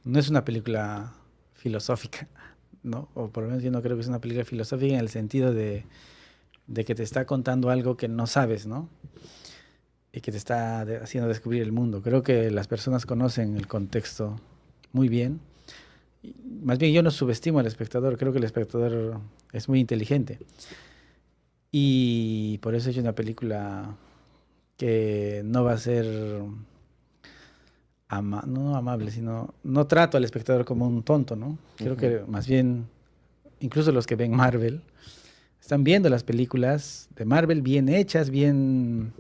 no es una película filosófica, ¿no? O por lo menos yo no creo que es una película filosófica en el sentido de que te está contando algo que no sabes, ¿no? Y que te está haciendo descubrir el mundo. Creo que las personas conocen el contexto muy bien. Más bien yo no subestimo al espectador, creo que el espectador es muy inteligente. Y por eso he hecho una película que no va a ser... no amable, sino no trato al espectador como un tonto, ¿no? Creo que más bien, incluso los que ven Marvel, están viendo las películas de Marvel bien hechas, bien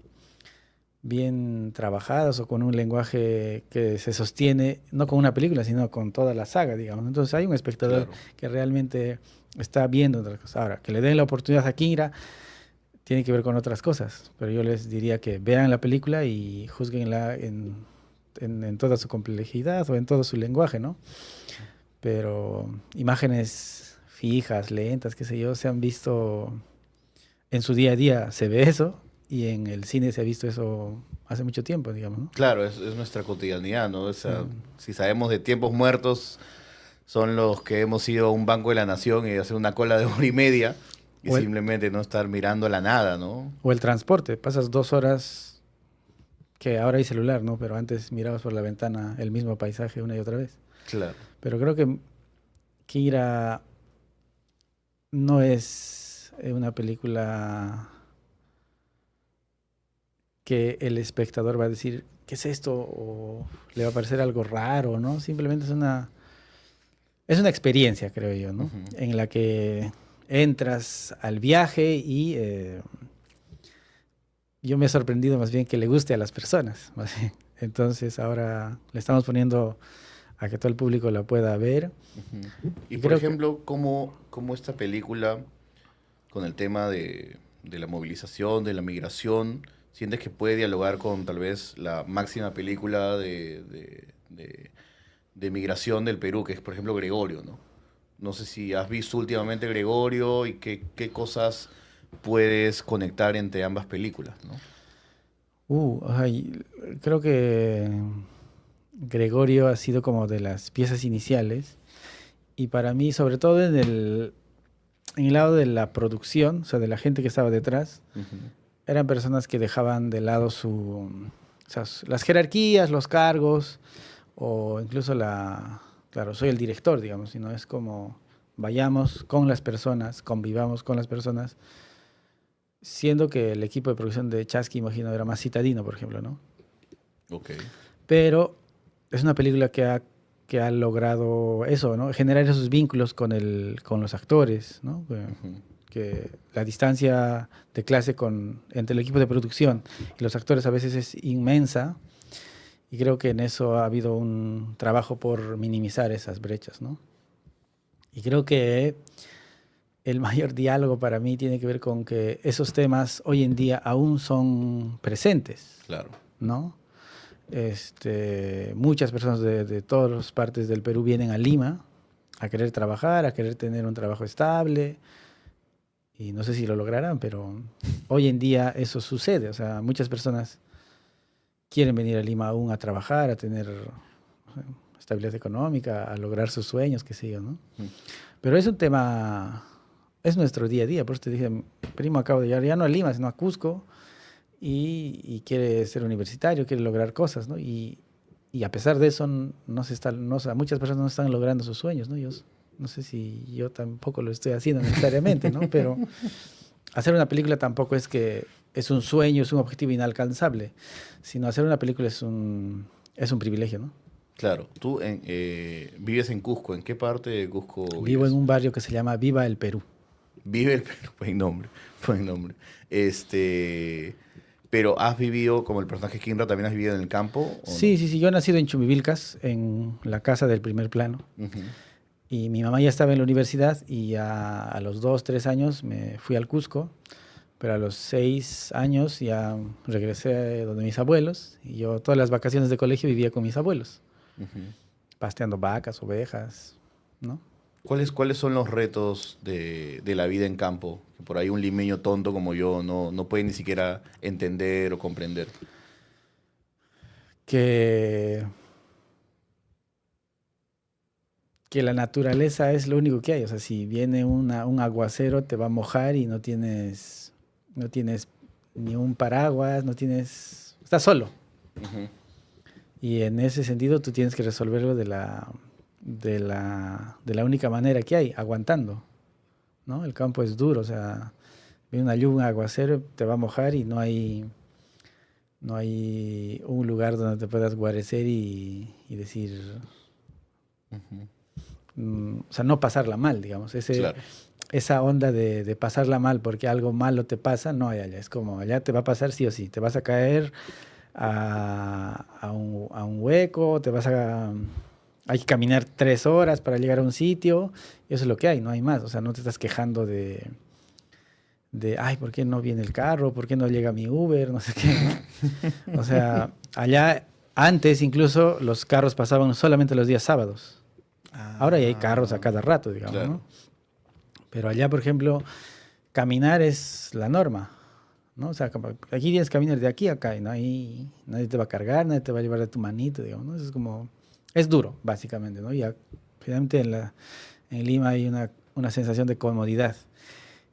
trabajadas o con un lenguaje que se sostiene, no con una película, sino con toda la saga, digamos. Entonces hay un espectador que realmente está viendo otras cosas. Ahora, que le den la oportunidad a Kinra tiene que ver con otras cosas, pero yo les diría que vean la película y juzguenla en toda su complejidad o en todo su lenguaje, ¿no? Pero imágenes fijas, lentas, qué sé yo, se han visto en su día a día, se ve eso, y en el cine se ha visto eso hace mucho tiempo, digamos, ¿no? Claro, es nuestra cotidianidad, ¿no? O sea, si sabemos de tiempos muertos, son los que hemos ido a un banco de la nación y hacer una cola de 1 hora y media y simplemente no estar mirando la nada, ¿no? O el transporte, pasas 2 horas, que ahora hay celular, ¿no? Pero antes mirabas por la ventana el mismo paisaje una y otra vez. Claro. Pero creo que Kira no es una película que el espectador va a decir, ¿qué es esto? O le va a parecer algo raro, ¿no? Simplemente es una experiencia, creo yo, ¿no? En la que entras al viaje y yo me he sorprendido más bien que le guste a las personas, más bien. Entonces ahora le estamos poniendo a que todo el público la pueda ver. Y por ejemplo, ¿cómo esta película, con el tema de la movilización, de la migración, sientes que puede dialogar con tal vez la máxima película de migración del Perú, que es por ejemplo Gregorio, ¿no? No sé si has visto últimamente Gregorio y qué cosas puedes conectar entre ambas películas, ¿no? Creo que Gregorio ha sido como de las piezas iniciales y para mí, sobre todo en el lado de la producción, o sea, de la gente que estaba detrás, eran personas que dejaban de lado las jerarquías, los cargos o incluso claro, soy el director, digamos, sino es como vayamos con las personas, convivamos con las personas, siendo que el equipo de producción de Chasqui, imagino, era más citadino, por ejemplo, ¿no? Ok. Pero es una película que ha logrado eso, ¿no? Generar esos vínculos con los actores, ¿no? Que la distancia de clase entre el equipo de producción y los actores a veces es inmensa y creo que en eso ha habido un trabajo por minimizar esas brechas, ¿no? Y creo que el mayor diálogo para mí tiene que ver con que esos temas hoy en día aún son presentes, Claro. ¿no? Muchas personas de todas las partes del Perú vienen a Lima a querer trabajar, a querer tener un trabajo estable y no sé si lo lograrán, pero hoy en día eso sucede, o sea, muchas personas quieren venir a Lima aún a trabajar, a tener estabilidad económica, a lograr sus sueños, qué sé yo, ¿no? Pero es un tema, es nuestro día a día, por eso te dije, primo acabo de llegar ya no a Lima, sino a Cusco, y quiere ser universitario, quiere lograr cosas, ¿no? Y a pesar de eso, muchas personas no están logrando sus sueños, ¿no? Yo no sé si yo tampoco lo estoy haciendo necesariamente, ¿no? Pero hacer una película tampoco es que es un sueño, es un objetivo inalcanzable, sino hacer una película es un privilegio, ¿no? Claro. Tú vives en Cusco. ¿En qué parte de Cusco vives? Vivo en un barrio que se llama Viva el Perú. Vive el Perú. Buen nombre. Buen nombre. Pero has vivido, como el personaje Kinra, ¿también has vivido en el campo? Sí, no? sí. Yo he nacido en Chumivilcas, en la casa del primer plano. Y mi mamá ya estaba en la universidad y a los 2, 3 años me fui al Cusco. Pero a los 6 años ya regresé donde mis abuelos. Y yo todas las vacaciones de colegio vivía con mis abuelos. Pasteando vacas, ovejas, ¿no? ¿Cuáles son los retos de la vida en campo? Que por ahí un limeño tonto como yo no puede ni siquiera entender o comprender. Que la naturaleza es lo único que hay. O sea, si viene un aguacero te va a mojar y no tienes ni un paraguas, estás solo. Y en ese sentido tú tienes que resolverlo de la única manera que hay, aguantando, ¿no? El campo es duro, o sea, viene una lluvia, un aguacero, te va a mojar y no hay un lugar donde te puedas guarecer y decir, o sea, no pasarla mal, digamos. Claro. Esa onda de pasarla mal porque algo malo te pasa, no hay allá. Es como, allá te va a pasar sí o sí, te vas a caer a un hueco, hay que caminar 3 horas para llegar a un sitio, y eso es lo que hay, no hay más. O sea, no te estás quejando de ay, ¿por qué no viene el carro? ¿Por qué no llega mi Uber? No sé qué. O sea, allá antes incluso los carros pasaban solamente los días sábados. Ahora ya hay carros a cada rato, digamos, claro. ¿no? Pero allá, por ejemplo, caminar es la norma, ¿no? O sea, aquí tienes que caminar de aquí a acá y nadie te va a cargar, nadie te va a llevar de tu manito, digamos, ¿no? Es duro, básicamente, ¿no? Y finalmente en Lima hay una sensación de comodidad.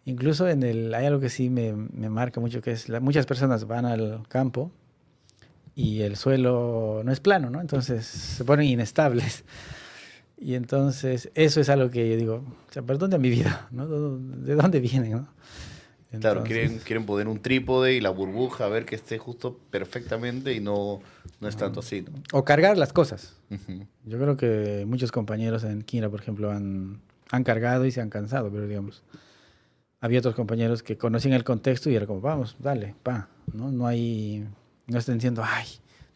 Incluso hay algo que sí me marca mucho, que es muchas personas van al campo y el suelo no es plano, ¿no? Entonces se ponen inestables. Y entonces, eso es algo que yo digo, o sea, ¿pero dónde mi vida? ¿No? ¿De dónde vienen? ¿No? Claro, Entonces, quieren poner un trípode y la burbuja, a ver que esté justo perfectamente y no es tanto así, ¿no? o cargar las cosas. Ujú. Yo creo que muchos compañeros en Kinra, por ejemplo, han cargado y se han cansado, pero digamos, había otros compañeros que conocían el contexto y era como, vamos, dale, pa, ¿no? No están diciendo, ay,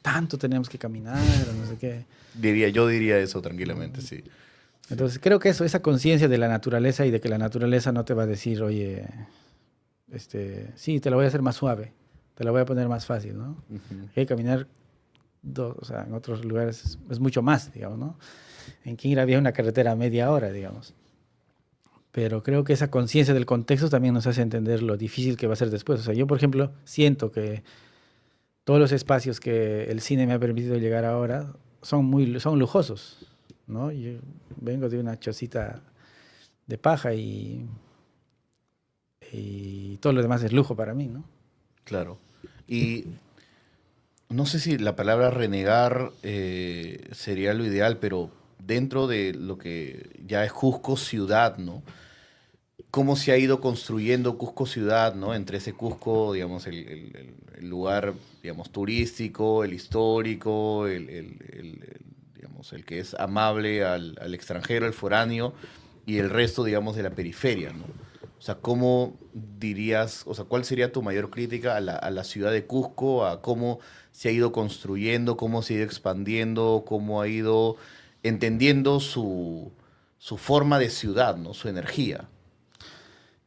tanto tenemos que caminar, o no sé qué. Yo diría eso tranquilamente, sí. Entonces, creo que esa conciencia de la naturaleza y de que la naturaleza no te va a decir, oye, sí, te la voy a hacer más suave, te la voy a poner más fácil, ¿no? Ujú. Hay que caminar, o sea, en otros lugares es mucho más, digamos, ¿no? En Kinra había una carretera a media hora, digamos. Pero creo que esa conciencia del contexto también nos hace entender lo difícil que va a ser después. O sea, yo, por ejemplo, siento que todos los espacios que el cine me ha permitido llegar ahora son lujosos, ¿no? Yo vengo de una chocita de paja y todo lo demás es lujo para mí, ¿no? Claro. Y no sé si la palabra renegar sería lo ideal, pero dentro de lo que ya es Cusco ciudad, ¿no? Cómo se ha ido construyendo Cusco ciudad, ¿no? Entre ese Cusco, digamos, el lugar, digamos, turístico, el histórico, digamos, el que es amable al extranjero, al foráneo, y el resto, digamos, de la periferia, ¿no? O sea, ¿cómo dirías, o sea, cuál sería tu mayor crítica a la ciudad de Cusco, a cómo se ha ido construyendo, cómo se ha ido expandiendo, cómo ha ido entendiendo su forma de ciudad, ¿no? Su energía.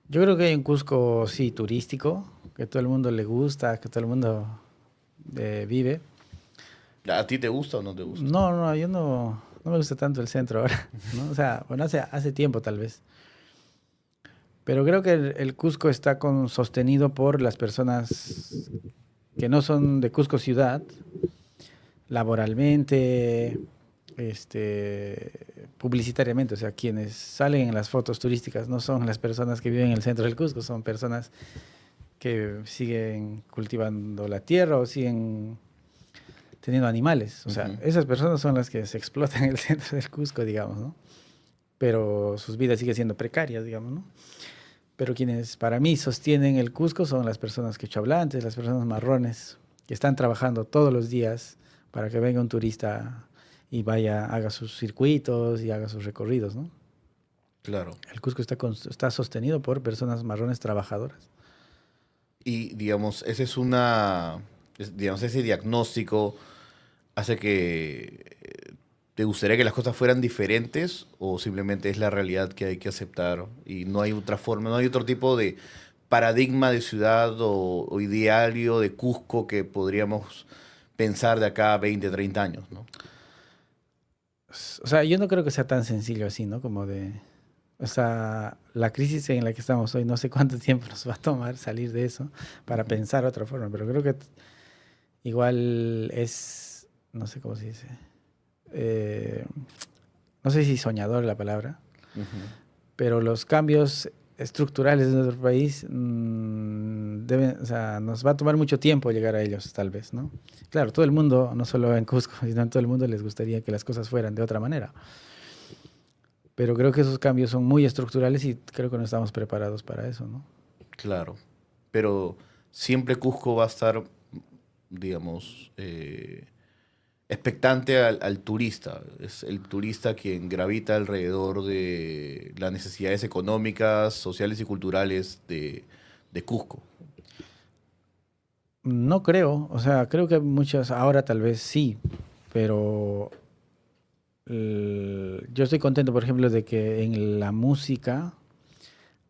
Yo creo que hay un Cusco, sí, turístico, que todo el mundo le gusta, que todo el mundo vive. ¿A ti te gusta o no te gusta? No, yo no me gusta tanto el centro ahora, ¿no? O sea, bueno, hace tiempo tal vez. Pero creo que el Cusco está sostenido por las personas que no son de Cusco ciudad, laboralmente, publicitariamente. O sea, quienes salen en las fotos turísticas no son las personas que viven en el centro del Cusco, son personas que siguen cultivando la tierra o siguen teniendo animales. O sea, Ujú. esas personas son las que se explotan en el centro del Cusco, digamos, ¿no? Pero sus vidas siguen siendo precarias, digamos, ¿no? Pero quienes para mí sostienen el Cusco son las personas quechohablantes, las personas marrones, que están trabajando todos los días para que venga un turista y vaya, haga sus circuitos y haga sus recorridos, ¿no? Claro. El Cusco está sostenido por personas marrones trabajadoras. Y, digamos, digamos, ese diagnóstico hace que te gustaría que las cosas fueran diferentes o simplemente es la realidad que hay que aceptar y no hay otra forma, no hay otro tipo de paradigma de ciudad o ideario de Cusco que podríamos pensar de acá a 20, 30 años, ¿no? O sea, yo no creo que sea tan sencillo así, ¿no? O sea, la crisis en la que estamos hoy, no sé cuánto tiempo nos va a tomar salir de eso para pensar otra forma, pero creo que igual no sé cómo se dice, eh, no sé si soñador la palabra, Ujú. pero los cambios estructurales de nuestro país o sea, nos va a tomar mucho tiempo llegar a ellos, tal vez, ¿no? Claro, todo el mundo, no solo en Cusco, sino en todo el mundo les gustaría que las cosas fueran de otra manera. Pero creo que esos cambios son muy estructurales y creo que no estamos preparados para eso, ¿no? Claro, pero siempre Cusco va a estar, digamos, expectante al turista. Es el turista quien gravita alrededor de las necesidades económicas, sociales y culturales de Cusco. No creo, o sea, creo que muchas, ahora tal vez sí, pero yo estoy contento, por ejemplo, de que en la música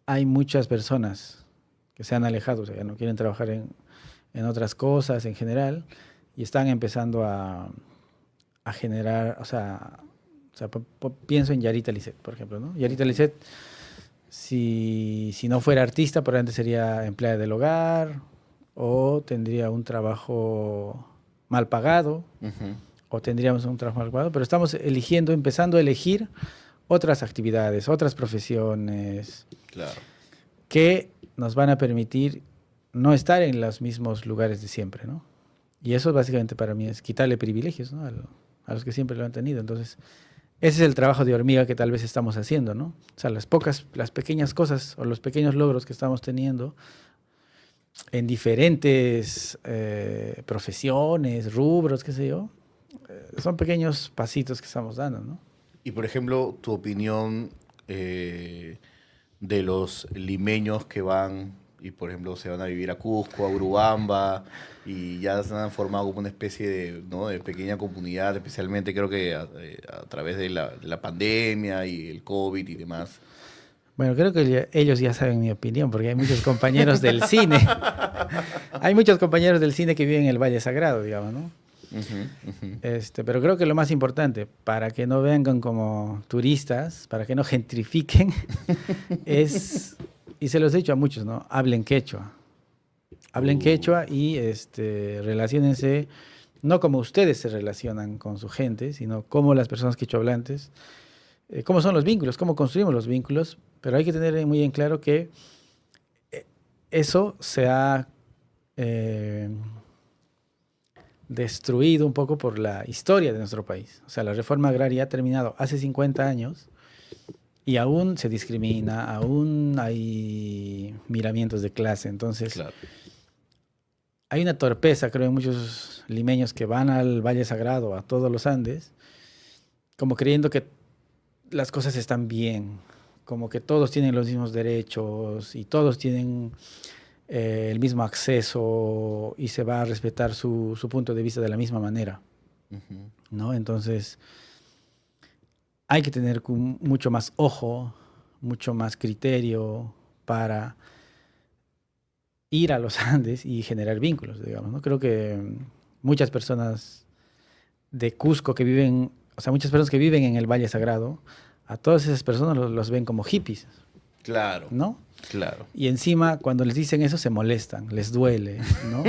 hay muchas personas que se han alejado, o sea, ya no quieren trabajar en otras cosas en general y están empezando a generar, o sea, pienso en Yarita Lisset, por ejemplo, ¿no? Yarita Lisset, si no fuera artista, probablemente sería empleada del hogar o tendría un trabajo mal pagado Ujú. o tendríamos un trabajo mal pagado, pero estamos empezando a elegir otras actividades, otras profesiones Claro. que nos van a permitir no estar en los mismos lugares de siempre, ¿no? Y eso básicamente para mí es quitarle privilegios, ¿no? A los que siempre lo han tenido. Entonces, ese es el trabajo de hormiga que tal vez estamos haciendo, ¿no? O sea, las pequeñas cosas o los pequeños logros que estamos teniendo en diferentes profesiones, rubros, qué sé yo, son pequeños pasitos que estamos dando, ¿no? Y por ejemplo, tu opinión de los limeños que van y por ejemplo se van a vivir a Cusco, a Urubamba y ya se han formado como una especie de, ¿no?, de pequeña comunidad, especialmente creo que a través de la pandemia y el COVID y demás. Bueno, creo que ellos ya saben mi opinión, porque hay muchos compañeros del cine. Hay muchos compañeros del cine que viven en el Valle Sagrado, digamos, ¿no? Pero creo que lo más importante, para que no vengan como turistas, para que no gentrifiquen, es, y se los he dicho a muchos, ¿no? Hablen quechua. Hablen quechua y relaciónense, no como ustedes se relacionan con su gente, sino como las personas quechohablantes, cómo son los vínculos, cómo construimos los vínculos, pero hay que tener muy en claro que eso se ha destruido un poco por la historia de nuestro país. O sea, la reforma agraria ha terminado hace 50 años y aún se discrimina, aún hay miramientos de clase. Entonces, Claro. hay una torpeza, creo, en muchos limeños que van al Valle Sagrado, a todos los Andes, como creyendo que las cosas están bien, como que todos tienen los mismos derechos y todos tienen el mismo acceso y se va a respetar su punto de vista de la misma manera, Ujú. ¿no? Entonces, hay que tener mucho más ojo, mucho más criterio para ir a los Andes y generar vínculos, digamos, ¿no? Creo que muchas personas de Cusco que viven, o sea, muchas personas que viven en el Valle Sagrado, a todas esas personas los ven como hippies, Claro, ¿no? claro. Y encima, cuando les dicen eso, se molestan, les duele, ¿no?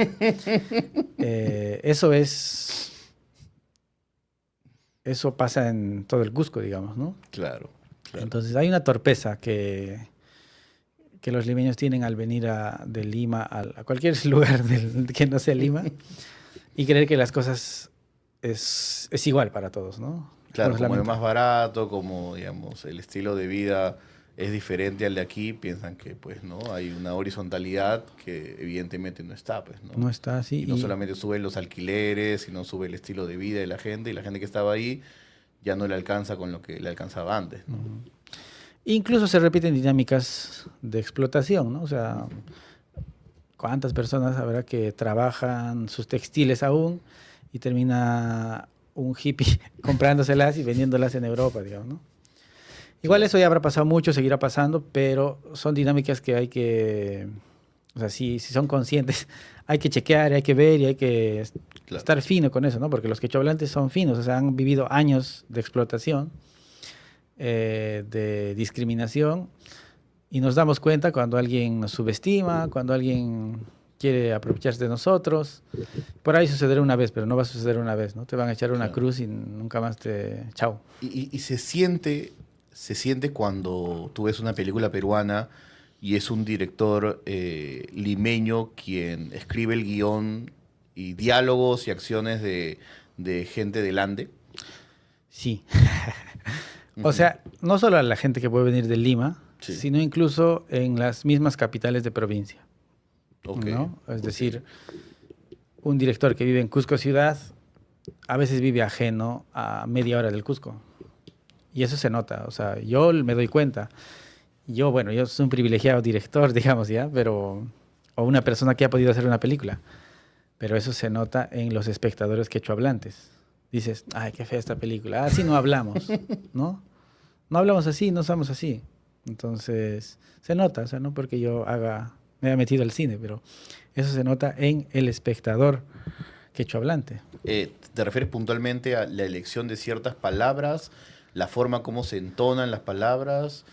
Eso pasa en todo el Cusco, digamos, ¿no? Claro, claro. Entonces, hay una torpeza que los limeños tienen al venir de Lima a cualquier lugar que no sea Lima y creer que las cosas es igual para todos, ¿no? Claro, Nos como es lamenta. más barato, como digamos, el estilo de vida es diferente al de aquí, piensan que pues no hay una horizontalidad que evidentemente no está, pues, ¿no? No está así. Y no solamente suben los alquileres, sino sube el estilo de vida de la gente, y la gente que estaba ahí ya no le alcanza con lo que le alcanzaba antes, ¿no? Incluso se repiten dinámicas de explotación, ¿no? O sea, ¿cuántas personas habrá que trabajan sus textiles aún y termina un hippie comprándoselas y vendiéndolas en Europa, digamos, ¿no? Igual eso ya habrá pasado mucho, seguirá pasando, pero son dinámicas que hay que, o sea, si son conscientes, hay que chequear, hay que ver y hay que Claro. estar fino con eso, ¿no? Porque los quechohablantes son finos, o sea, han vivido años de explotación, de discriminación, y nos damos cuenta cuando alguien nos subestima, cuando alguien quiere aprovecharse de nosotros. Por ahí sucederá una vez, pero no va a suceder una vez, ¿no? Te van a echar una Claro. cruz y nunca más Chao. Y se siente cuando tú ves una película peruana y es un director limeño quien escribe el guión y diálogos y acciones de gente del Ande. Sí. O sea, no solo a la gente que puede venir de Lima, Sí. sino incluso en las mismas capitales de provincia. Ok. ¿No? Es decir, un director que vive en Cusco ciudad a veces vive ajeno a media hora del Cusco. Y eso se nota. O sea, yo me doy cuenta. Yo soy un privilegiado director, digamos, ya, o una persona que ha podido hacer una película. Pero eso se nota en los espectadores quechohablantes. Dices, ay, qué fea esta película. Así no hablamos, ¿no? No hablamos así, no somos así. Entonces, se nota, o sea, no porque me haya metido al cine, pero eso se nota en el espectador quechohablante. ¿Te refieres puntualmente a la elección de ciertas palabras, la forma como se entonan las palabras,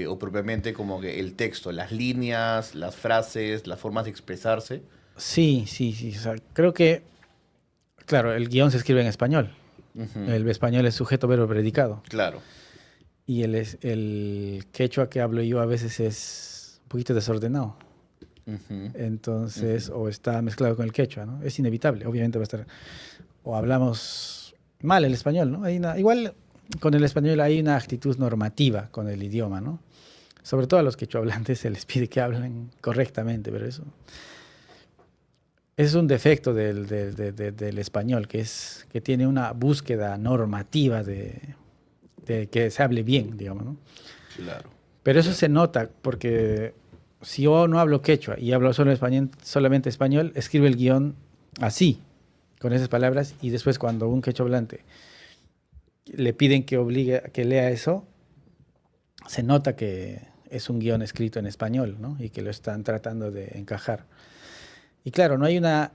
o propiamente como que el texto, las líneas, las frases, las formas de expresarse? Sí. O sea, creo que, claro, el guión se escribe en español. Ujú. El español es sujeto, verbo, predicado. Claro. Y el quechua que hablo yo a veces es un poquito desordenado. Ujú. Entonces, o está mezclado con el quechua, ¿no? Es inevitable, obviamente va a estar. O hablamos mal el español, ¿no? Igual con el español hay una actitud normativa con el idioma, ¿no? Sobre todo a los quechohablantes se les pide que hablen correctamente, pero eso es un defecto del español, que tiene una búsqueda normativa de que se hable bien, digamos, ¿no? Claro. Pero eso se nota, porque si yo no hablo quechua y hablo solamente español, escribo el guión así, con esas palabras, y después cuando un quechohablante le piden que lea eso, se nota que es un guión escrito en español, ¿no? Y que lo están tratando de encajar. Y claro, no hay no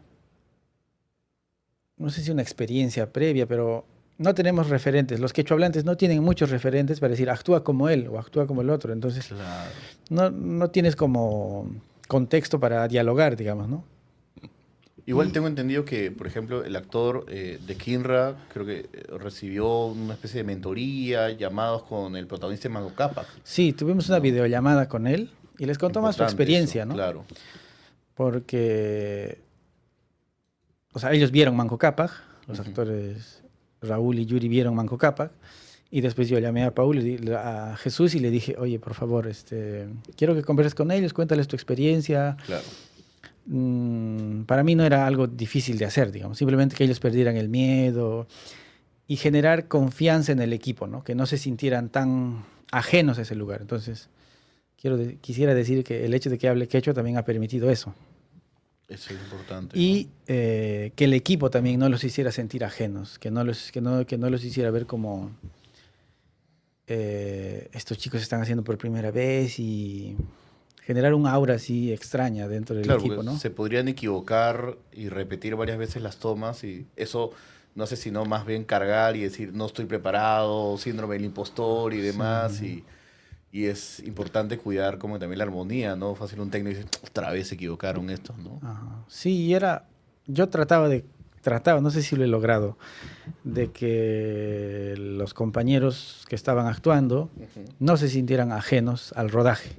sé si una experiencia previa, pero no tenemos referentes. Los quechohablantes no tienen muchos referentes para decir actúa como él o actúa como el otro. Entonces, claro, no tienes como contexto para dialogar, digamos, ¿no? Igual tengo entendido que, por ejemplo, el actor de Kinra creo que recibió una especie de mentoría, llamados con el protagonista de Manco Cápac. Sí, tuvimos una videollamada con él y les contó más su experiencia, eso, ¿no? Claro. Porque, o sea, ellos vieron Manco Cápac, los actores Raúl y Yuri vieron Manco Cápac, y después yo llamé a Jesús y le dije, oye, por favor, quiero que converses con ellos, cuéntales tu experiencia. Claro. Para mí no era algo difícil de hacer, digamos, simplemente que ellos perdieran el miedo y generar confianza en el equipo, ¿no? Que no se sintieran tan ajenos a ese lugar. Entonces, quisiera decir que el hecho de que hable quechua también ha permitido eso. Eso es importante. Y que el equipo también no los hiciera sentir ajenos, que no los hiciera ver como estos chicos están haciendo por primera vez, y generar un aura así extraña dentro del equipo, ¿no? Se podrían equivocar y repetir varias veces las tomas, y eso no sé, sino más bien cargar y decir no estoy preparado, síndrome del impostor y demás, sí. Y es importante cuidar como también la armonía, ¿no? Fácil un técnico dice, otra vez se equivocaron estos, ¿no? Ajá. Sí, yo trataba, no sé si lo he logrado, de que los compañeros que estaban actuando no se sintieran ajenos al rodaje.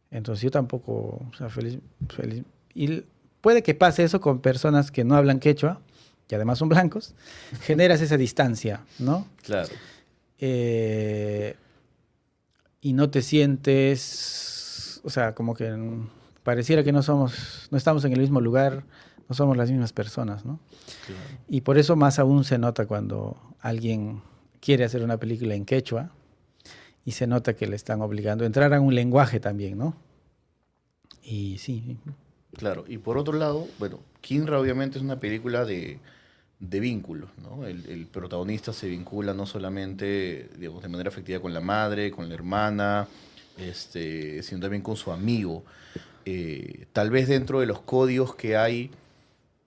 Entonces yo tampoco, o sea, feliz. Y puede que pase eso con personas que no hablan quechua, que además son blancos, generas esa distancia, ¿no? Claro. Y no te sientes, o sea, como que pareciera que no estamos en el mismo lugar, no somos las mismas personas, ¿no? Claro. Y por eso más aún se nota cuando alguien quiere hacer una película en quechua y se nota que le están obligando a entrar a un lenguaje también, ¿no? Y sí. Claro, y por otro lado, bueno, Kinra obviamente es una película de vínculos, ¿no? El protagonista se vincula no solamente, digamos, de manera afectiva con la madre, con la hermana, sino también con su amigo. Tal vez dentro de los códigos que hay,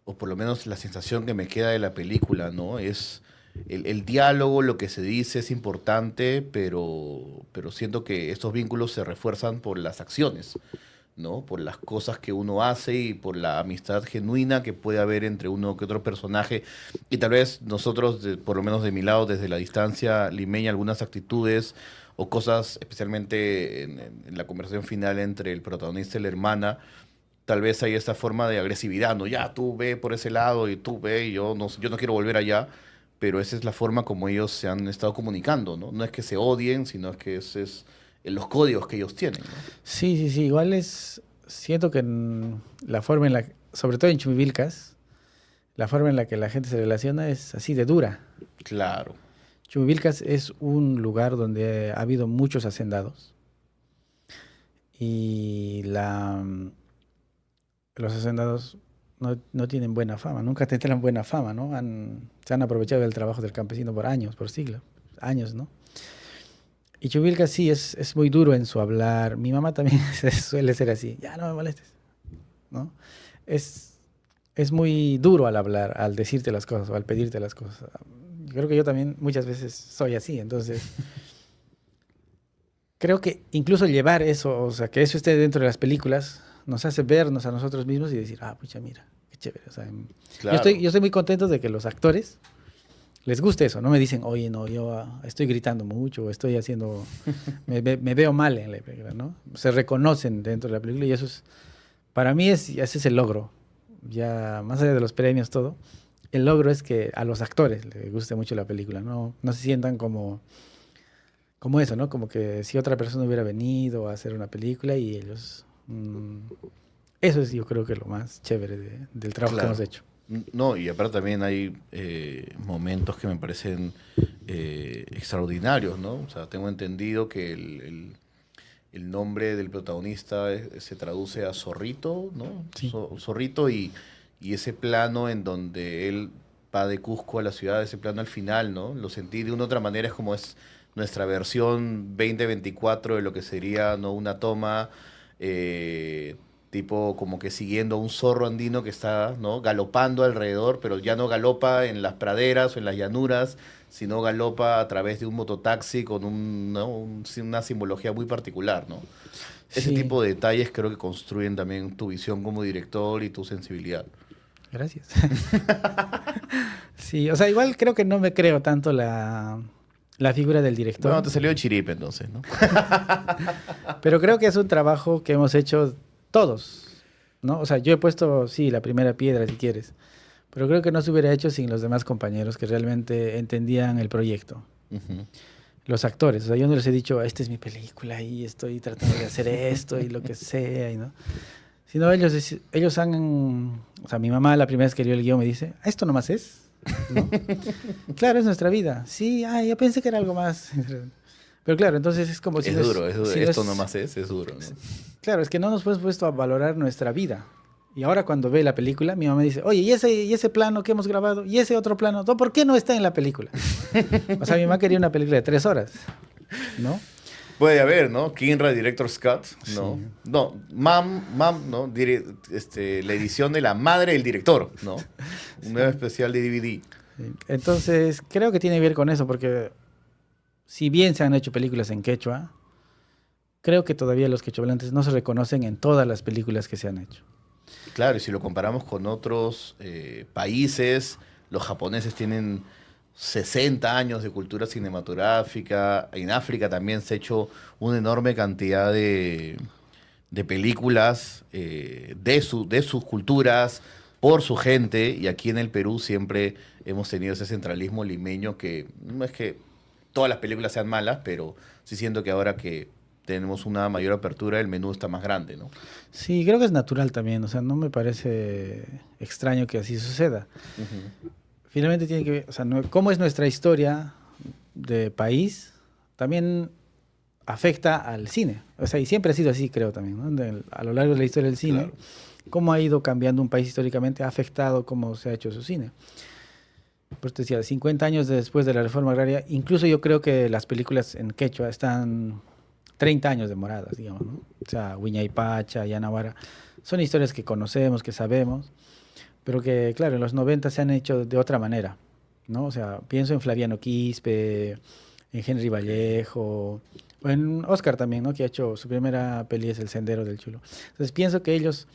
o por lo menos la sensación que me queda de la película, ¿no? Es el diálogo, lo que se dice es importante, pero siento que estos vínculos se refuerzan por las acciones, ¿no? Por las cosas que uno hace y por la amistad genuina que puede haber entre uno que otro personaje. Y tal vez nosotros, por lo menos de mi lado, desde la distancia limeña, algunas actitudes o cosas, especialmente en la conversación final entre el protagonista y la hermana, tal vez hay esta forma de agresividad, ¿no? Ya, tú ve por ese lado y tú ve y yo no quiero volver allá. Pero esa es la forma como ellos se han estado comunicando, ¿no? No es que se odien, sino es que es los códigos que ellos tienen, ¿no? Sí. Igual siento que la forma en sobre todo en Chumivilcas, la forma en la que la gente se relaciona es así de dura. Claro. Chumivilcas es un lugar donde ha habido muchos hacendados. Y los hacendados no tienen buena fama, nunca tendrán buena fama, ¿no? Se han aprovechado del trabajo del campesino por años, por siglos, años, ¿no? Y Chuvilcas sí es muy duro en su hablar. Mi mamá también suele ser así, ya no me molestes, ¿no? Es muy duro al hablar, al decirte las cosas o al pedirte las cosas. Yo creo que yo también muchas veces soy así, entonces creo que incluso llevar eso, o sea, que eso esté dentro de las películas, nos hace vernos a nosotros mismos y decir, pucha, mira, qué chévere. O sea, claro. Yo estoy muy contento de que los actores les guste eso. No me dicen, oye, no, yo estoy gritando mucho, o estoy haciendo, me veo mal en la película, ¿no? Se reconocen dentro de la película y eso es, para mí ese es el logro. Ya, más allá de los premios, todo, el logro es que a los actores les guste mucho la película, no se sientan como eso, ¿no? Como que si otra persona hubiera venido a hacer una película y ellos... eso es, yo creo que lo más chévere del trabajo que hemos hecho. No, y aparte también hay momentos que me parecen extraordinarios, ¿no? O sea, tengo entendido que el nombre del protagonista se traduce a Zorrito, ¿no? Sí. Zorrito y ese plano en donde él va de Cusco a la ciudad, ese plano al final, ¿no? Lo sentí de una u otra manera, es como es nuestra versión 2024 de lo que sería, ¿no? Una toma tipo como que siguiendo a un zorro andino que está, ¿no? Galopando alrededor, pero ya no galopa en las praderas o en las llanuras, sino galopa a través de un mototaxi con una simbología muy particular, ¿no? Ese Sí. tipo de detalles creo que construyen también tu visión como director y tu sensibilidad. Gracias. Sí, o sea, igual creo que no me creo tanto la figura del director. Bueno, te salió de chiripe entonces, ¿no? Pero creo que es un trabajo que hemos hecho todos, ¿no? O sea, yo he puesto, sí, la primera piedra, si quieres. Pero creo que no se hubiera hecho sin los demás compañeros que realmente entendían el proyecto. Ujú. Los actores, o sea, yo no les he dicho, esta es mi película y estoy tratando de hacer esto y lo que sea, y ¿no? Sino ellos han... O sea, mi mamá la primera vez que leyó el guión me dice, ¿esto nomás es? ¿No? Claro, es nuestra vida. Sí, yo pensé que era algo más. Pero claro, entonces es como si... Es duro, es duro. si Esto nomás es duro, ¿no? Claro, es que no nos hemos puesto a valorar nuestra vida. Y ahora cuando ve la película, mi mamá dice, oye, ¿y ese plano que hemos grabado? ¿Y ese otro plano? ¿Por qué no está en la película? O sea, mi mamá quería una película de 3 horas, ¿no? Puede haber, ¿no? Kinra, Director Scott, ¿no? Sí. No, ¿no? La edición de la madre del director, ¿no? Un nuevo especial de DVD. Entonces, creo que tiene que ver con eso, porque si bien se han hecho películas en quechua, creo que todavía los quechohablantes no se reconocen en todas las películas que se han hecho. Claro, y si lo comparamos con otros países, los japoneses tienen 60 años de cultura cinematográfica. En África también se ha hecho una enorme cantidad de películas de sus culturas, por su gente, y aquí en el Perú siempre hemos tenido ese centralismo limeño que no es que todas las películas sean malas, pero sí siento que ahora que tenemos una mayor apertura, el menú está más grande, ¿no? Sí, creo que es natural también, o sea, no me parece extraño que así suceda. Ujú. Finalmente tiene que ver, o sea, cómo es nuestra historia de país, también afecta al cine. O sea, y siempre ha sido así, creo también, ¿no? A lo largo de la historia del cine, Claro. cómo ha ido cambiando un país históricamente ha afectado cómo se ha hecho su cine. Por eso te decía, 50 años después de la reforma agraria, incluso yo creo que las películas en quechua están 30 años demoradas, digamos, ¿no? O sea, Huiñaypacha, Yanawara, son historias que conocemos, que sabemos, pero que, claro, en los 90 se han hecho de otra manera, ¿no? O sea, pienso en Flaviano Quispe, en Henry Vallejo, o en Oscar también, ¿no? Que ha hecho su primera peli es El Sendero del Chulo. Entonces pienso que ellos,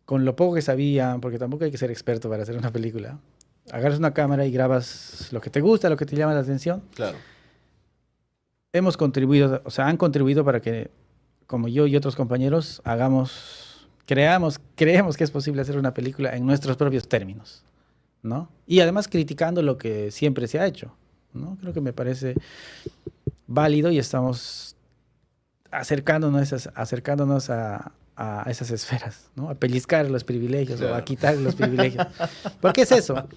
con lo poco que sabían, porque tampoco hay que ser experto para hacer una película, agarras una cámara y grabas lo que te gusta, lo que te llama la atención. Claro. Hemos contribuido, o sea, han contribuido para que, como yo y otros compañeros, creemos que es posible hacer una película en nuestros propios términos, ¿no? Y además criticando lo que siempre se ha hecho, ¿no? Creo que me parece válido y estamos acercándonos a esas esferas, ¿no? A pellizcar los privilegios Claro. o a quitar los privilegios. Porque es eso.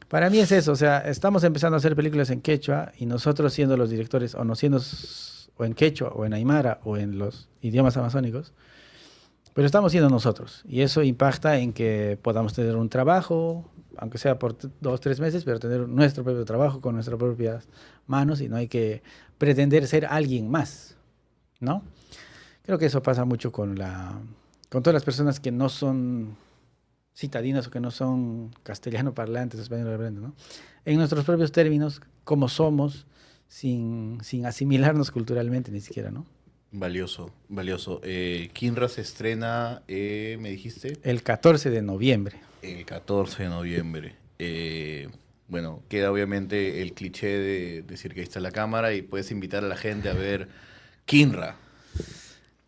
Para mí es eso. O sea, estamos empezando a hacer películas en quechua y nosotros siendo los directores, o no siendo o en quechua, o en aymara, o en los idiomas amazónicos, pero estamos siendo nosotros. Y eso impacta en que podamos tener un trabajo, aunque sea por 2, 3 meses, pero tener nuestro propio trabajo con nuestras propias manos y no hay que pretender ser alguien más, ¿no? Creo que eso pasa mucho con todas las personas que no son citadinas o que no son castellano parlantes, español hablantes, ¿no? En nuestros propios términos, como somos, sin asimilarnos culturalmente ni siquiera, ¿no? Valioso, valioso. Kinra se estrena, me dijiste, El 14 de noviembre. el 14 de noviembre. Bueno, queda obviamente el cliché de decir que ahí está la cámara y puedes invitar a la gente a ver Kinra.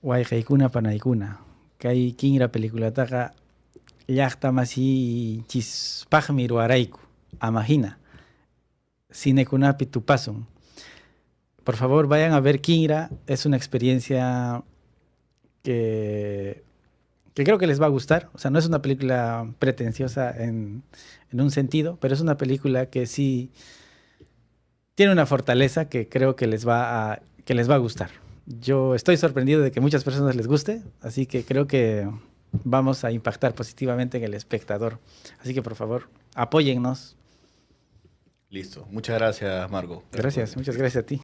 Guayjaikuna Panaikuna. Kai Kinra película taja llaqtamasi chispaqmi ruwarayku, amahina, sinekunapi tupasun. Por favor, vayan a ver Kinra. Es una experiencia que creo que les va a gustar. O sea, no es una película pretenciosa en un sentido, pero es una película que sí tiene una fortaleza que creo que les va a gustar. Yo estoy sorprendido de que muchas personas les guste, así que creo que vamos a impactar positivamente en el espectador. Así que, por favor, apóyennos. Listo. Muchas gracias, Marco. Gracias, muchas gracias a ti.